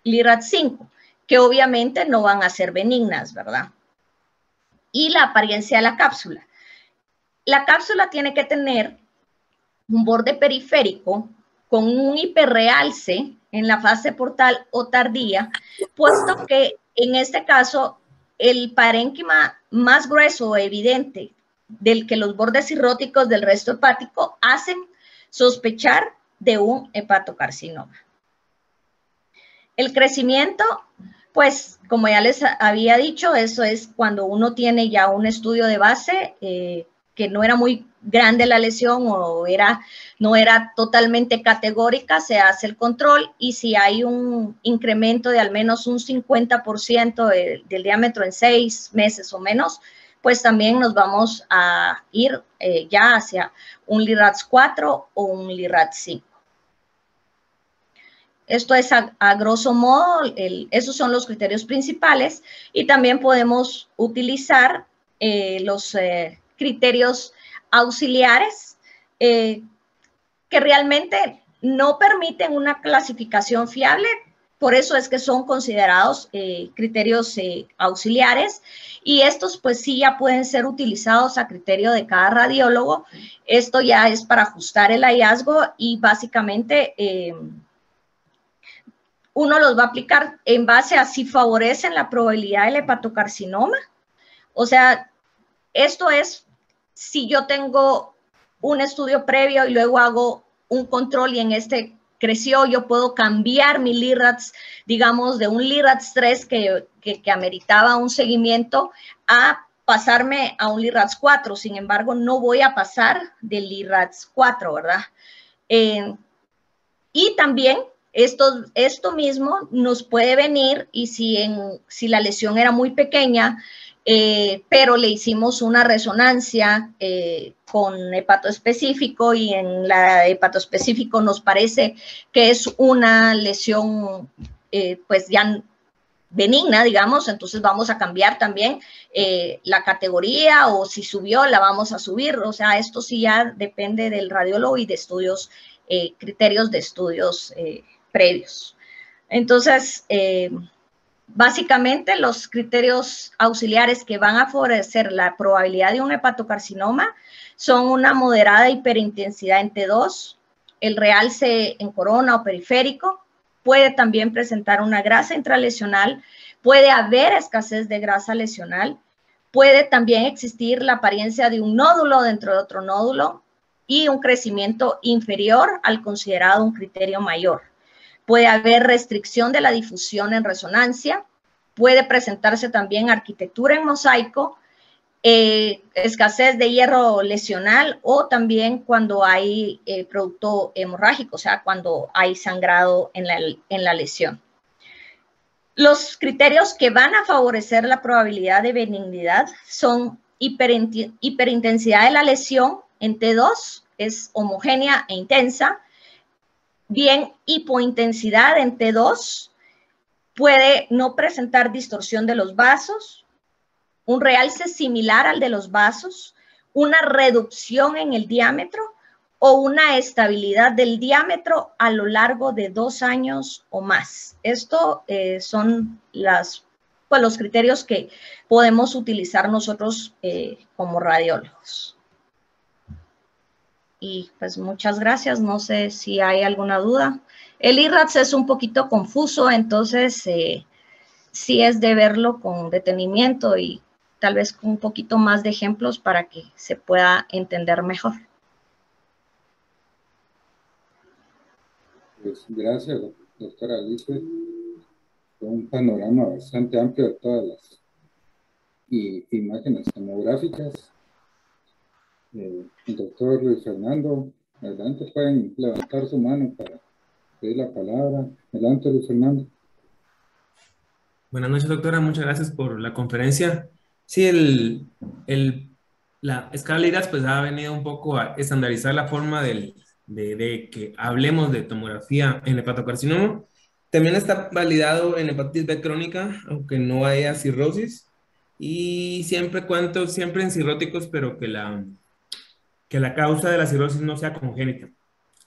LIRADS 5, que obviamente no van a ser benignas, ¿verdad? Y la apariencia de la cápsula. La cápsula tiene que tener un borde periférico con un hiperrealce en la fase portal o tardía, puesto que en este caso el parénquima más grueso o evidente del que los bordes cirróticos del resto hepático hacen sospechar de un hepatocarcinoma. El crecimiento, pues como ya les había dicho, eso es cuando uno tiene ya un estudio de base que no era muy grande la lesión o no era totalmente categórica, se hace el control y si hay un incremento de al menos un 50% del diámetro en 6 meses o menos, pues también nos vamos a ir ya hacia un LIRADS 4 o un LIRADS 5. Esto es a grosso modo, esos son los criterios principales y también podemos utilizar los criterios auxiliares que realmente no permiten una clasificación fiable, por eso es que son considerados criterios auxiliares y estos pues sí ya pueden ser utilizados a criterio de cada radiólogo. Esto ya es para ajustar el hallazgo y básicamente uno los va a aplicar en base a si favorecen la probabilidad del hepatocarcinoma. O sea, esto es si yo tengo un estudio previo y luego hago un control y en este creció, yo puedo cambiar mi LIRADS, digamos, de un LIRADS 3 que ameritaba un seguimiento a pasarme a un LIRADS 4. Sin embargo, no voy a pasar del LIRADS 4, ¿verdad? Y también esto mismo nos puede venir y si la lesión era muy pequeña, pero le hicimos una resonancia con hepatoespecífico y en la hepatoespecífico nos parece que es una lesión pues ya benigna, digamos, entonces vamos a cambiar también la categoría o si subió la vamos a subir, o sea, esto sí ya depende del radiólogo y de estudios, criterios de estudios previos. Entonces, básicamente los criterios auxiliares que van a favorecer la probabilidad de un hepatocarcinoma son una moderada hiperintensidad en T2, el realce en corona o periférico, puede también presentar una grasa intralesional, puede haber escasez de grasa lesional, puede también existir la apariencia de un nódulo dentro de otro nódulo y un crecimiento inferior al considerado un criterio mayor. Puede haber restricción de la difusión en resonancia, puede presentarse también arquitectura en mosaico, escasez de hierro lesional o también cuando hay producto hemorrágico, o sea, cuando hay sangrado en la lesión. Los criterios que van a favorecer la probabilidad de benignidad son hiperintensidad de la lesión en T2, es homogénea e intensa, bien hipointensidad en T2, puede no presentar distorsión de los vasos, un realce similar al de los vasos, una reducción en el diámetro o una estabilidad del diámetro a lo largo de 2 años o más. Esto son los criterios que podemos utilizar nosotros como radiólogos. Y pues muchas gracias, no sé si hay alguna duda. El LIRADS es un poquito confuso, entonces sí es de verlo con detenimiento y tal vez con un poquito más de ejemplos para que se pueda entender mejor. Pues gracias, doctora Lisbeth. Fue un panorama bastante amplio de todas las imágenes tomográficas. El doctor Luis Fernando, adelante, pueden levantar su mano para pedir la palabra. Adelante, Luis Fernando. Buenas noches, doctora. Muchas gracias por la conferencia. Sí, la escala de IRAS pues ha venido un poco a estandarizar la forma de que hablemos de tomografía en hepatocarcinoma. También está validado en hepatitis B crónica, aunque no haya cirrosis. Y siempre en cirróticos, pero que la causa de la cirrosis no sea congénita,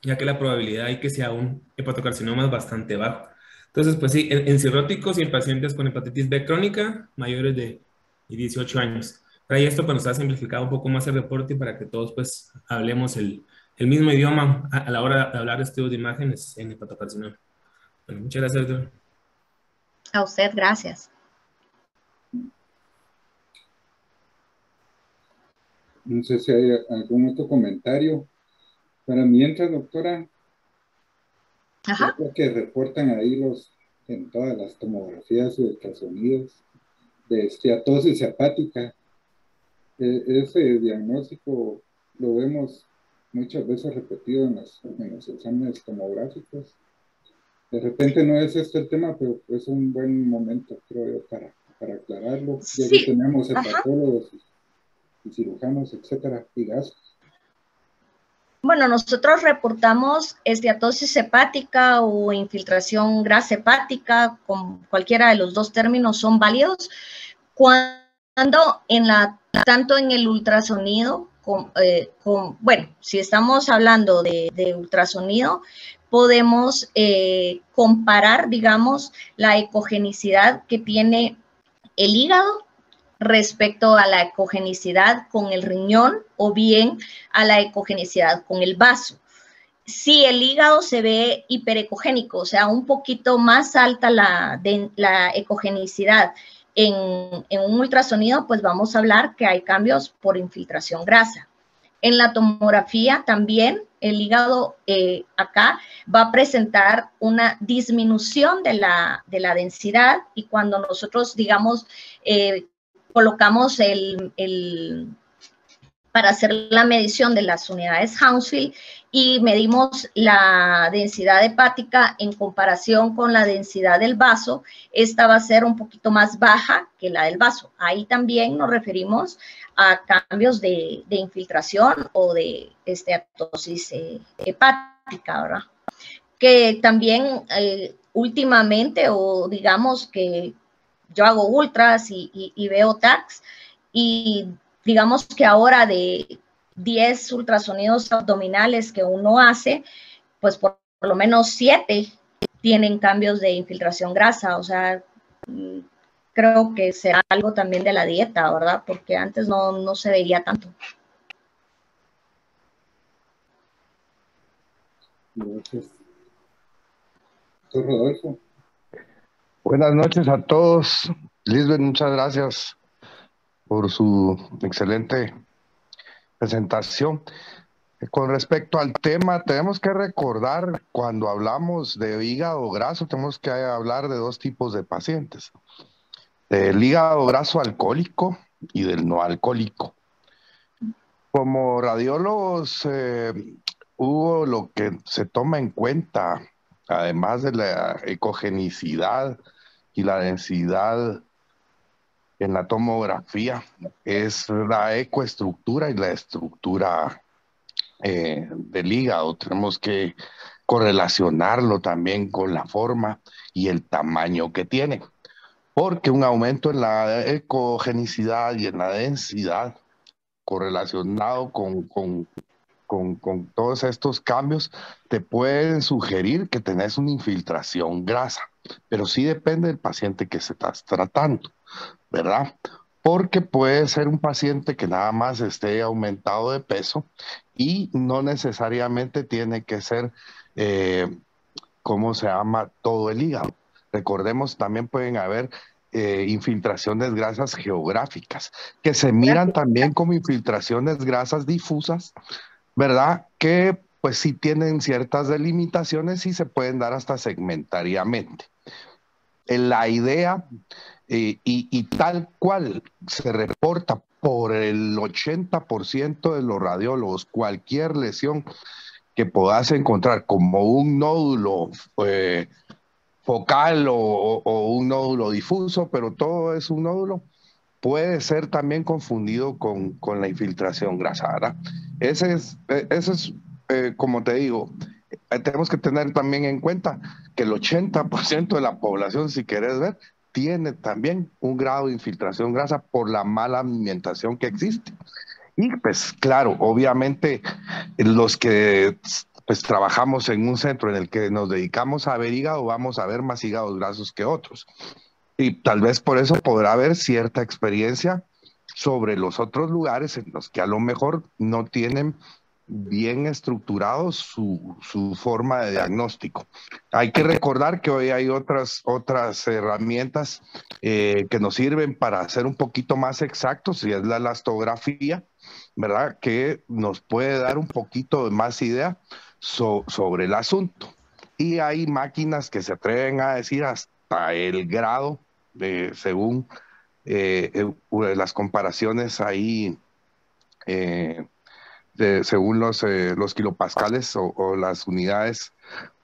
ya que la probabilidad de que sea un hepatocarcinoma es bastante bajo. Entonces, pues sí, en cirróticos y en pacientes con hepatitis B crónica mayores de 18 años. Para esto, pues nos ha simplificado un poco más el reporte para que todos pues hablemos el mismo idioma a la hora de hablar de estudios de imágenes en hepatocarcinoma. Bueno, muchas gracias, doctor. A usted, gracias. No sé si hay algún otro comentario. Para mientras, doctora, Ajá. creo que reportan ahí en todas las tomografías y ultrasonidos de esteatosis hepática. Ese diagnóstico lo vemos muchas veces repetido en los exámenes tomográficos. De repente no es este el tema, pero es un buen momento, creo yo, para aclararlo. Ya que tenemos hepatólogos y cirujanos, etcétera, y gastos. Bueno, nosotros reportamos esteatosis hepática o infiltración grasa hepática, con cualquiera de los dos términos son válidos, cuando tanto en el ultrasonido, bueno, si estamos hablando de ultrasonido, podemos comparar, digamos, la ecogenicidad que tiene el hígado respecto a la ecogenicidad con el riñón o bien a la ecogenicidad con el vaso. Si el hígado se ve hiperecogénico, o sea, un poquito más alta la ecogenicidad en un ultrasonido, pues vamos a hablar que hay cambios por infiltración grasa. En la tomografía también el hígado acá va a presentar una disminución de la densidad, y cuando nosotros, digamos, colocamos para hacer la medición de las unidades Hounsfield y medimos la densidad hepática en comparación con la densidad del vaso, esta va a ser un poquito más baja que la del vaso. Ahí también nos referimos a cambios de infiltración o de esteatosis hepática, ¿verdad? Que también últimamente, o digamos que yo hago ultras y veo TACs, y digamos que ahora de 10 ultrasonidos abdominales que uno hace, pues por lo menos 7 tienen cambios de infiltración grasa. O sea, creo que será algo también de la dieta, ¿verdad? Porque antes no se veía tanto. Gracias. Doctor Rodolfo. Buenas noches a todos. Lisbeth, muchas gracias por su excelente presentación. Con respecto al tema, tenemos que recordar, cuando hablamos de hígado graso, tenemos que hablar de dos tipos de pacientes: del hígado graso alcohólico y del no alcohólico. Como radiólogos, hubo lo que se toma en cuenta, además de la ecogenicidad y la densidad en la tomografía, es la ecoestructura y la estructura del hígado. Tenemos que correlacionarlo también con la forma y el tamaño que tiene, porque un aumento en la ecogenicidad y en la densidad correlacionado con todos estos cambios te pueden sugerir que tenés una infiltración grasa, pero sí depende del paciente que se estás tratando, ¿verdad? Porque puede ser un paciente que nada más esté aumentado de peso y no necesariamente tiene que ser, ¿cómo se llama?, todo el hígado. Recordemos, también pueden haber infiltraciones grasas geográficas, que se miran también como infiltraciones grasas difusas, ¿verdad? Que pues sí tienen ciertas delimitaciones y se pueden dar hasta segmentariamente. La idea, y tal cual se reporta por el 80% de los radiólogos, cualquier lesión que puedas encontrar como un nódulo focal o un nódulo difuso, pero todo es un nódulo, puede ser también confundido con la infiltración grasa, ¿verdad? Ese es, como te digo, tenemos que tener también en cuenta que el 80% de la población, si querés ver, tiene también un grado de infiltración grasa por la mala alimentación que existe. Y pues claro, obviamente los que pues trabajamos en un centro en el que nos dedicamos a ver hígado, vamos a ver más hígados grasos que otros. Y tal vez por eso podrá haber cierta experiencia sobre los otros lugares en los que a lo mejor no tienen bien estructurado su forma de diagnóstico. Hay que recordar que hoy hay otras herramientas que nos sirven para ser un poquito más exactos, y es la elastografía, ¿verdad? Que nos puede dar un poquito de más idea sobre el asunto. Y hay máquinas que se atreven a decir hasta el grado, según las comparaciones ahí, según los kilopascales o las unidades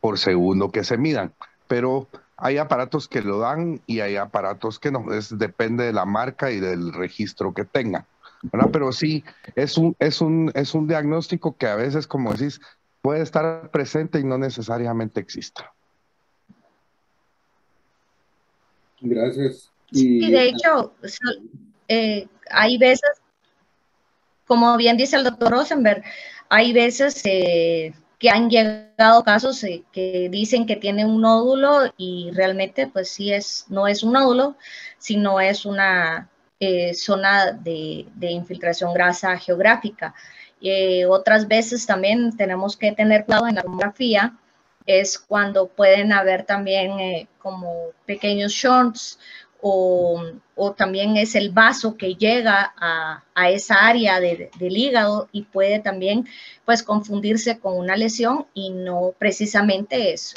por segundo que se midan. Pero hay aparatos que lo dan y hay aparatos que no. Depende de la marca y del registro que tengan, ¿verdad? Pero sí, es un diagnóstico que a veces, como decís, puede estar presente y no necesariamente exista. Gracias. Y de hecho, hay veces, como bien dice el doctor Rosenberg, hay veces que han llegado casos que dicen que tiene un nódulo y realmente pues sí no es un nódulo, sino es una zona de infiltración grasa geográfica. Otras veces también tenemos que tener cuidado en la tomografía, es cuando pueden haber también como pequeños shunts o también es el vaso que llega a esa área del hígado y puede también pues confundirse con una lesión y no precisamente es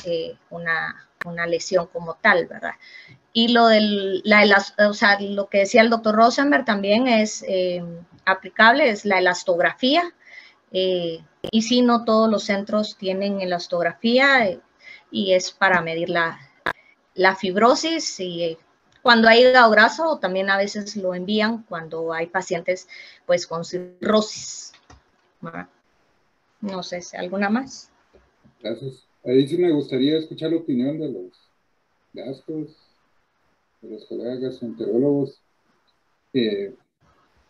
una lesión como tal, ¿verdad? Y lo o sea, lo que decía el doctor Rosenberg también es aplicable, es la elastografía. Y sí, no todos los centros tienen elastografía y es para medir la fibrosis y cuando hay hígado graso también a veces lo envían cuando hay pacientes pues con cirrosis. No sé si alguna más. Gracias. Ahí sí me gustaría escuchar la opinión de los gastros, de los colegas gastroenterólogos.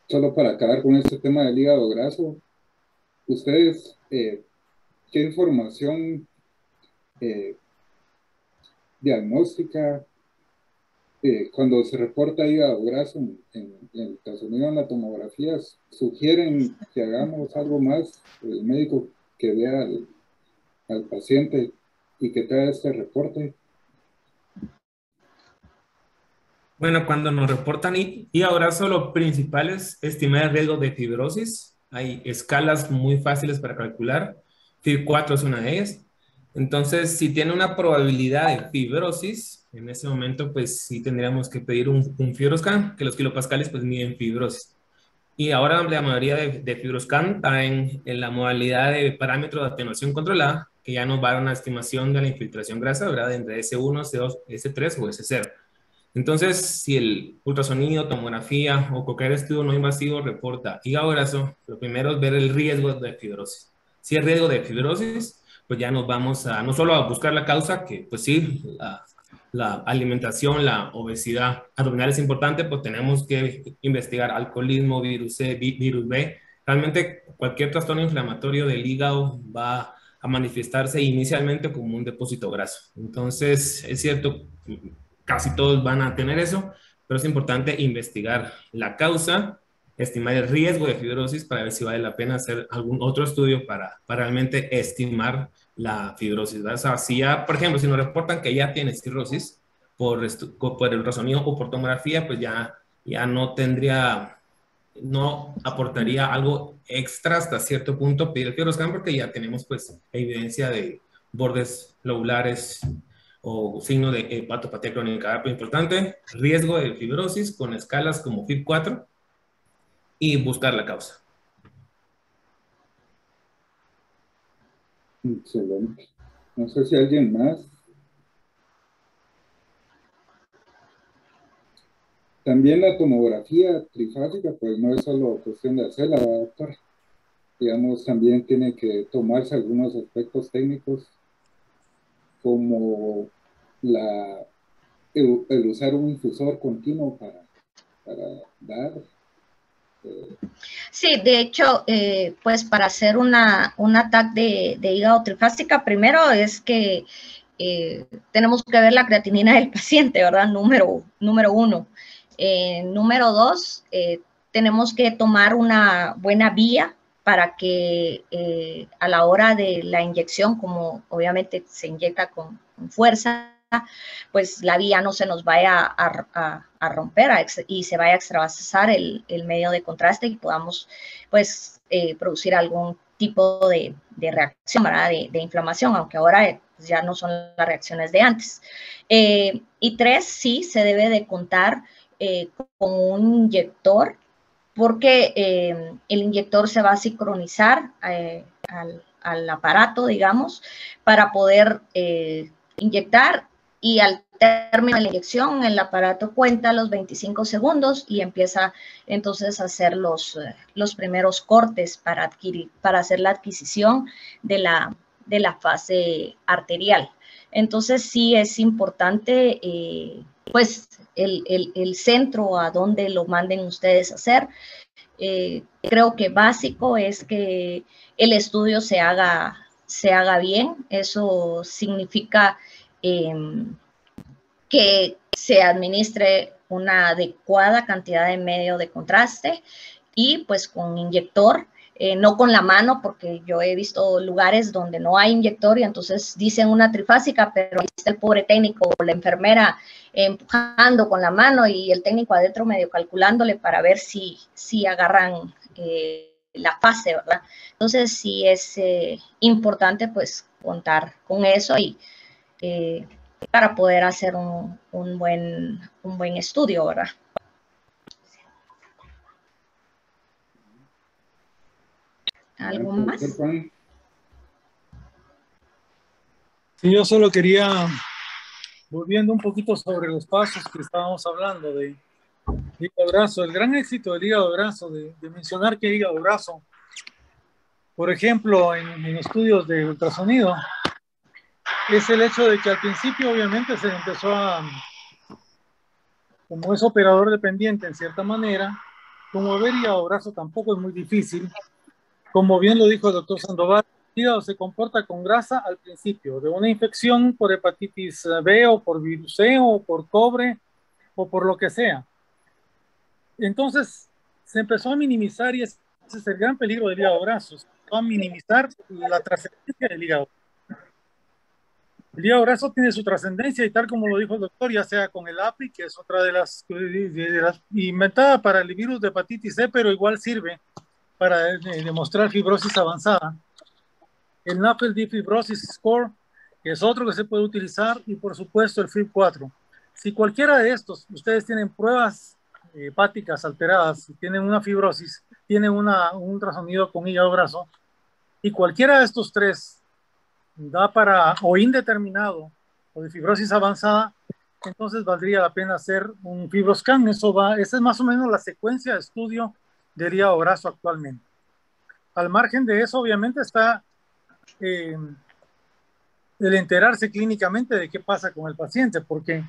Solo para acabar con este tema del hígado graso, ustedes, ¿qué información diagnóstica cuando se reporta hígado graso en el ultrasonido, en la tomografía, sugieren que hagamos algo más, el médico que vea al paciente y que traiga este reporte? Bueno, cuando nos reportan hígado graso, lo principal es estimar el riesgo de fibrosis. Hay escalas muy fáciles para calcular. FIB4 es una de ellas. Entonces, si tiene una probabilidad de fibrosis, en ese momento, pues sí tendríamos que pedir un FibroScan, que los kilopascales pues miden fibrosis. Y ahora la mayoría de FibroScan está en la modalidad de parámetro de atenuación controlada, que ya nos va a dar una estimación de la infiltración grasa, ¿verdad? Entre S1, S2, S3 o S0. Entonces, si el ultrasonido, tomografía o cualquier estudio no invasivo reporta hígado graso, lo primero es ver el riesgo de fibrosis. Si hay riesgo de fibrosis, pues ya nos vamos a no solo a buscar la causa, que pues sí, la alimentación, la obesidad abdominal es importante, pues tenemos que investigar alcoholismo, virus C, virus B. Realmente cualquier trastorno inflamatorio del hígado va a manifestarse inicialmente como un depósito graso. Entonces, es cierto, casi todos van a tener eso, pero es importante investigar la causa, estimar el riesgo de fibrosis para ver si vale la pena hacer algún otro estudio para realmente estimar la fibrosis, ¿verdad? O sea, si ya, por ejemplo, si nos reportan que ya tiene cirrosis por el ultrasonido o por tomografía, pues ya no tendría, no aportaría algo extra hasta cierto punto pedir el FibroScan porque ya tenemos pues evidencia de bordes lobulares o signo de hepatopatía crónica. Pero importante, riesgo de fibrosis con escalas como FIB4 y buscar la causa. Excelente. No sé si alguien más. También la tomografía trifásica, pues no es solo cuestión de hacerla, ¿verdad, doctor? Digamos, también tiene que tomarse algunos aspectos técnicos como el usar un infusor continuo para dar. Sí, de hecho, pues para hacer un TAC de hígado trifásica, primero es que tenemos que ver la creatinina del paciente, ¿verdad? Número uno. Número dos, tenemos que tomar una buena vía para que a la hora de la inyección, como obviamente se inyecta con fuerza, pues la vía no se nos vaya a romper y se vaya a extravasar el medio de contraste y podamos pues producir algún tipo de reacción, ¿verdad? De inflamación, aunque ahora ya no son las reacciones de antes. Y tres, sí se debe de contar con un inyector, porque el inyector se va a sincronizar al aparato, digamos, para poder inyectar, y al término de la inyección el aparato cuenta los 25 segundos y empieza entonces a hacer los primeros cortes para hacer la adquisición de la fase arterial. Entonces sí es importante pues el centro a donde lo manden ustedes a hacer. Creo que básico es que el estudio se haga bien. Eso significa que se administre una adecuada cantidad de medio de contraste y pues con inyector, no con la mano, porque yo he visto lugares donde no hay inyector y entonces dicen una trifásica, pero ahí está el pobre técnico o la enfermera empujando con la mano y el técnico adentro medio calculándole para ver si agarran la fase, ¿verdad? Entonces sí es importante pues contar con eso y para poder hacer un buen estudio, ¿verdad? ¿Algo más? Sí, yo solo quería, volviendo un poquito sobre los pasos que estábamos hablando de hígado graso, el gran éxito del hígado graso, de mencionar que hígado graso, por ejemplo, en estudios de ultrasonido, es el hecho de que al principio obviamente se empezó a, como es operador dependiente en cierta manera, como ver hígado graso tampoco es muy difícil. Como bien lo dijo el doctor Sandoval, el hígado se comporta con grasa al principio de una infección por hepatitis B o por virus C o por cobre o por lo que sea. Entonces se empezó a minimizar, y ese es el gran peligro del hígado graso, se empezó a minimizar la trascendencia del hígado. El hígado graso tiene su trascendencia y tal como lo dijo el doctor, ya sea con el API, que es otra de las inventada para el virus de hepatitis C, pero igual sirve para demostrar fibrosis avanzada. El NAFLD Fibrosis Score, que es otro que se puede utilizar, y por supuesto el FIB4. Si cualquiera de estos, ustedes tienen pruebas hepáticas alteradas, si tienen una fibrosis, tienen un ultrasonido con hígado graso, y cualquiera de estos tres da para o indeterminado o de fibrosis avanzada, entonces valdría la pena hacer un fibroscan. Esa es más o menos la secuencia de estudio del hígado graso actualmente. Al margen de eso, obviamente, está el enterarse clínicamente de qué pasa con el paciente, porque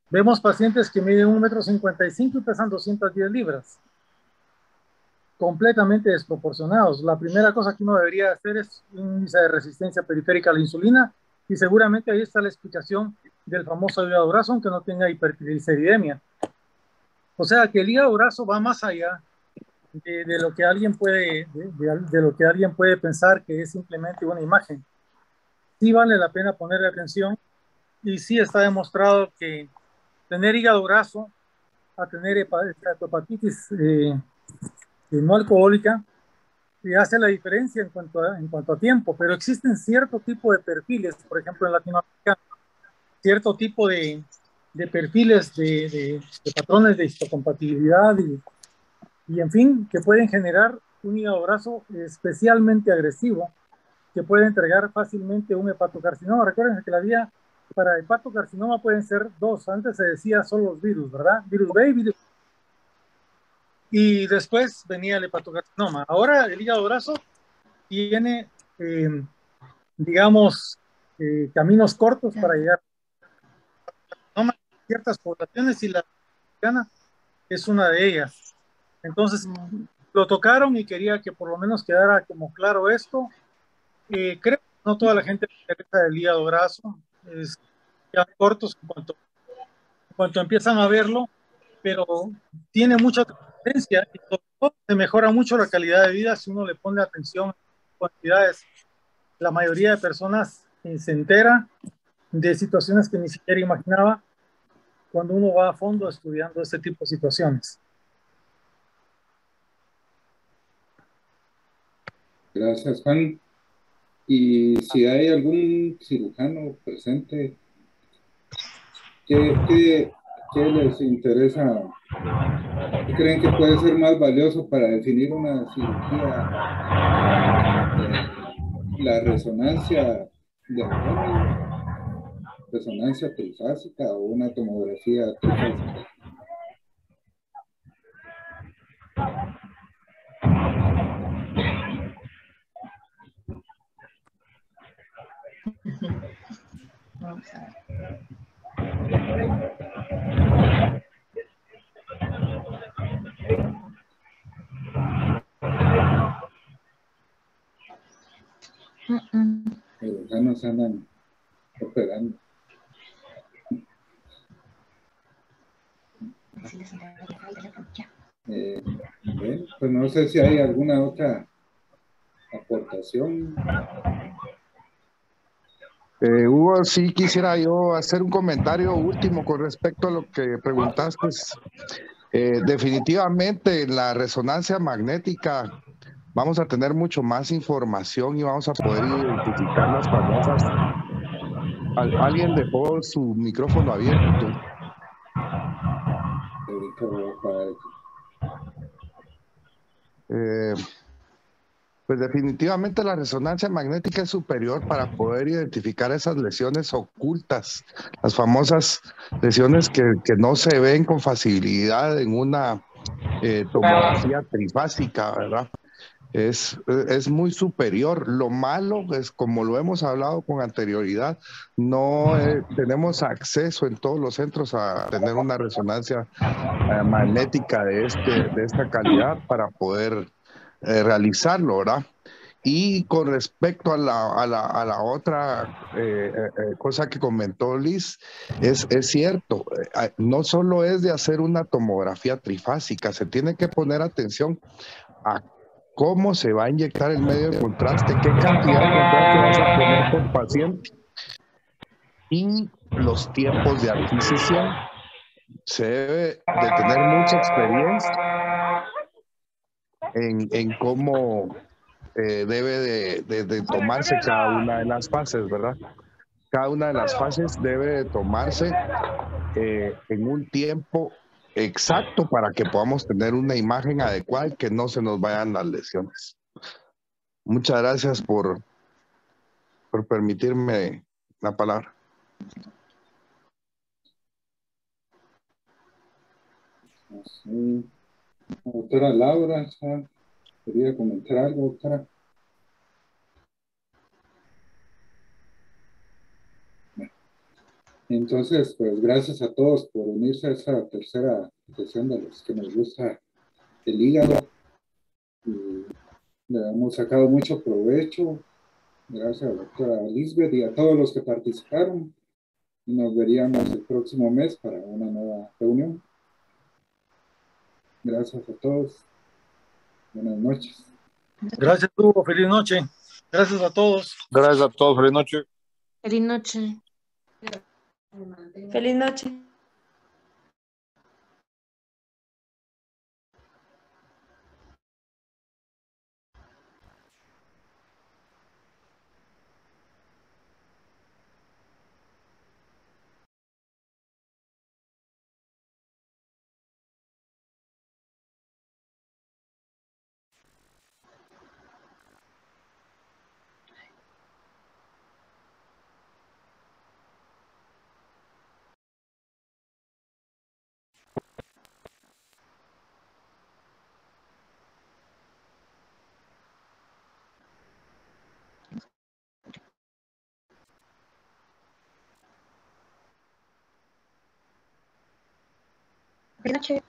vemos pacientes que miden 1,55 m y pesan 210 libras, completamente desproporcionados. La primera cosa que uno debería hacer es un índice de resistencia periférica a la insulina, y seguramente ahí está la explicación del famoso hígado graso, aunque no tenga hipertrigliceridemia. O sea que el hígado graso va más allá de lo que alguien puede, de lo que alguien puede pensar que es simplemente una imagen. Sí vale la pena ponerle atención, y sí está demostrado que tener hígado graso a tener hepatitis no alcohólica hace la diferencia en cuanto a tiempo, pero existen cierto tipo de perfiles, por ejemplo en Latinoamérica, cierto tipo de perfiles de patrones de histocompatibilidad y en fin, que pueden generar un hígado graso especialmente agresivo, que puede entregar fácilmente un hepatocarcinoma. Recuerden que la vía para hepatocarcinoma pueden ser dos. Antes se decía solo los virus, ¿verdad? Virus B y virus. y después venía el hepatocarcinoma. Ahora el hígado graso tiene, digamos, caminos cortos para llegar a ciertas poblaciones y la mexicana es una de ellas. Entonces, lo tocaron y quería que por lo menos quedara como claro esto. Creo que no toda la gente le interesa el hígado graso, es ya cortos en cuanto empiezan a verlo, pero tiene mucha trascendencia y sobre todo se mejora mucho la calidad de vida si uno le pone atención a cuantidades. La mayoría de personas se entera de situaciones que ni siquiera imaginaba cuando uno va a fondo estudiando este tipo de situaciones. Gracias, Juan. Y si hay algún cirujano presente, ¿qué les interesa? ¿Qué creen que puede ser más valioso para definir una cirugía? ¿La resonancia de abdomen, resonancia trifásica o una tomografía trifásica? Vamos a ver. Pero ya nos andan operando. Bueno, pues no sé si hay alguna otra aportación. Hugo, sí quisiera yo hacer un comentario último con respecto a lo que preguntaste. Definitivamente la resonancia magnética vamos a tener mucho más información y vamos a poder identificar las famosas. Alguien dejó su micrófono abierto. Ahorita voy a apagar aquí. Pues definitivamente la resonancia magnética es superior para poder identificar esas lesiones ocultas, las famosas lesiones que no se ven con facilidad en una tomografía trifásica, ¿verdad? Es muy superior. Lo malo es, como lo hemos hablado con anterioridad, no tenemos acceso en todos los centros a tener una resonancia magnética de esta calidad para poder realizarlo, ¿verdad? Y con respecto a la otra cosa que comentó Liz, es cierto, no solo es de hacer una tomografía trifásica, se tiene que poner atención a cómo se va a inyectar el medio de contraste, qué cantidad de contraste vas a poner por paciente y los tiempos de adquisición. Se debe de tener mucha experiencia en cómo debe de tomarse cada una de las fases, ¿verdad? Cada una de las fases debe de tomarse en un tiempo exacto para que podamos tener una imagen adecuada y que no se nos vayan las lesiones. Muchas gracias por permitirme la palabra. Sí. Doctora Laura, ¿quería comentar algo, doctora? Entonces, pues gracias a todos por unirse a esta tercera sesión de los que nos gusta el hígado. Y le hemos sacado mucho provecho. Gracias a la doctora Lisbeth y a todos los que participaron. Y nos veríamos el próximo mes para una nueva reunión. Gracias a todos. Buenas noches. Gracias, Hugo. Feliz noche. Gracias a todos. Gracias a todos. Feliz noche. Feliz noche. Feliz noche. noche.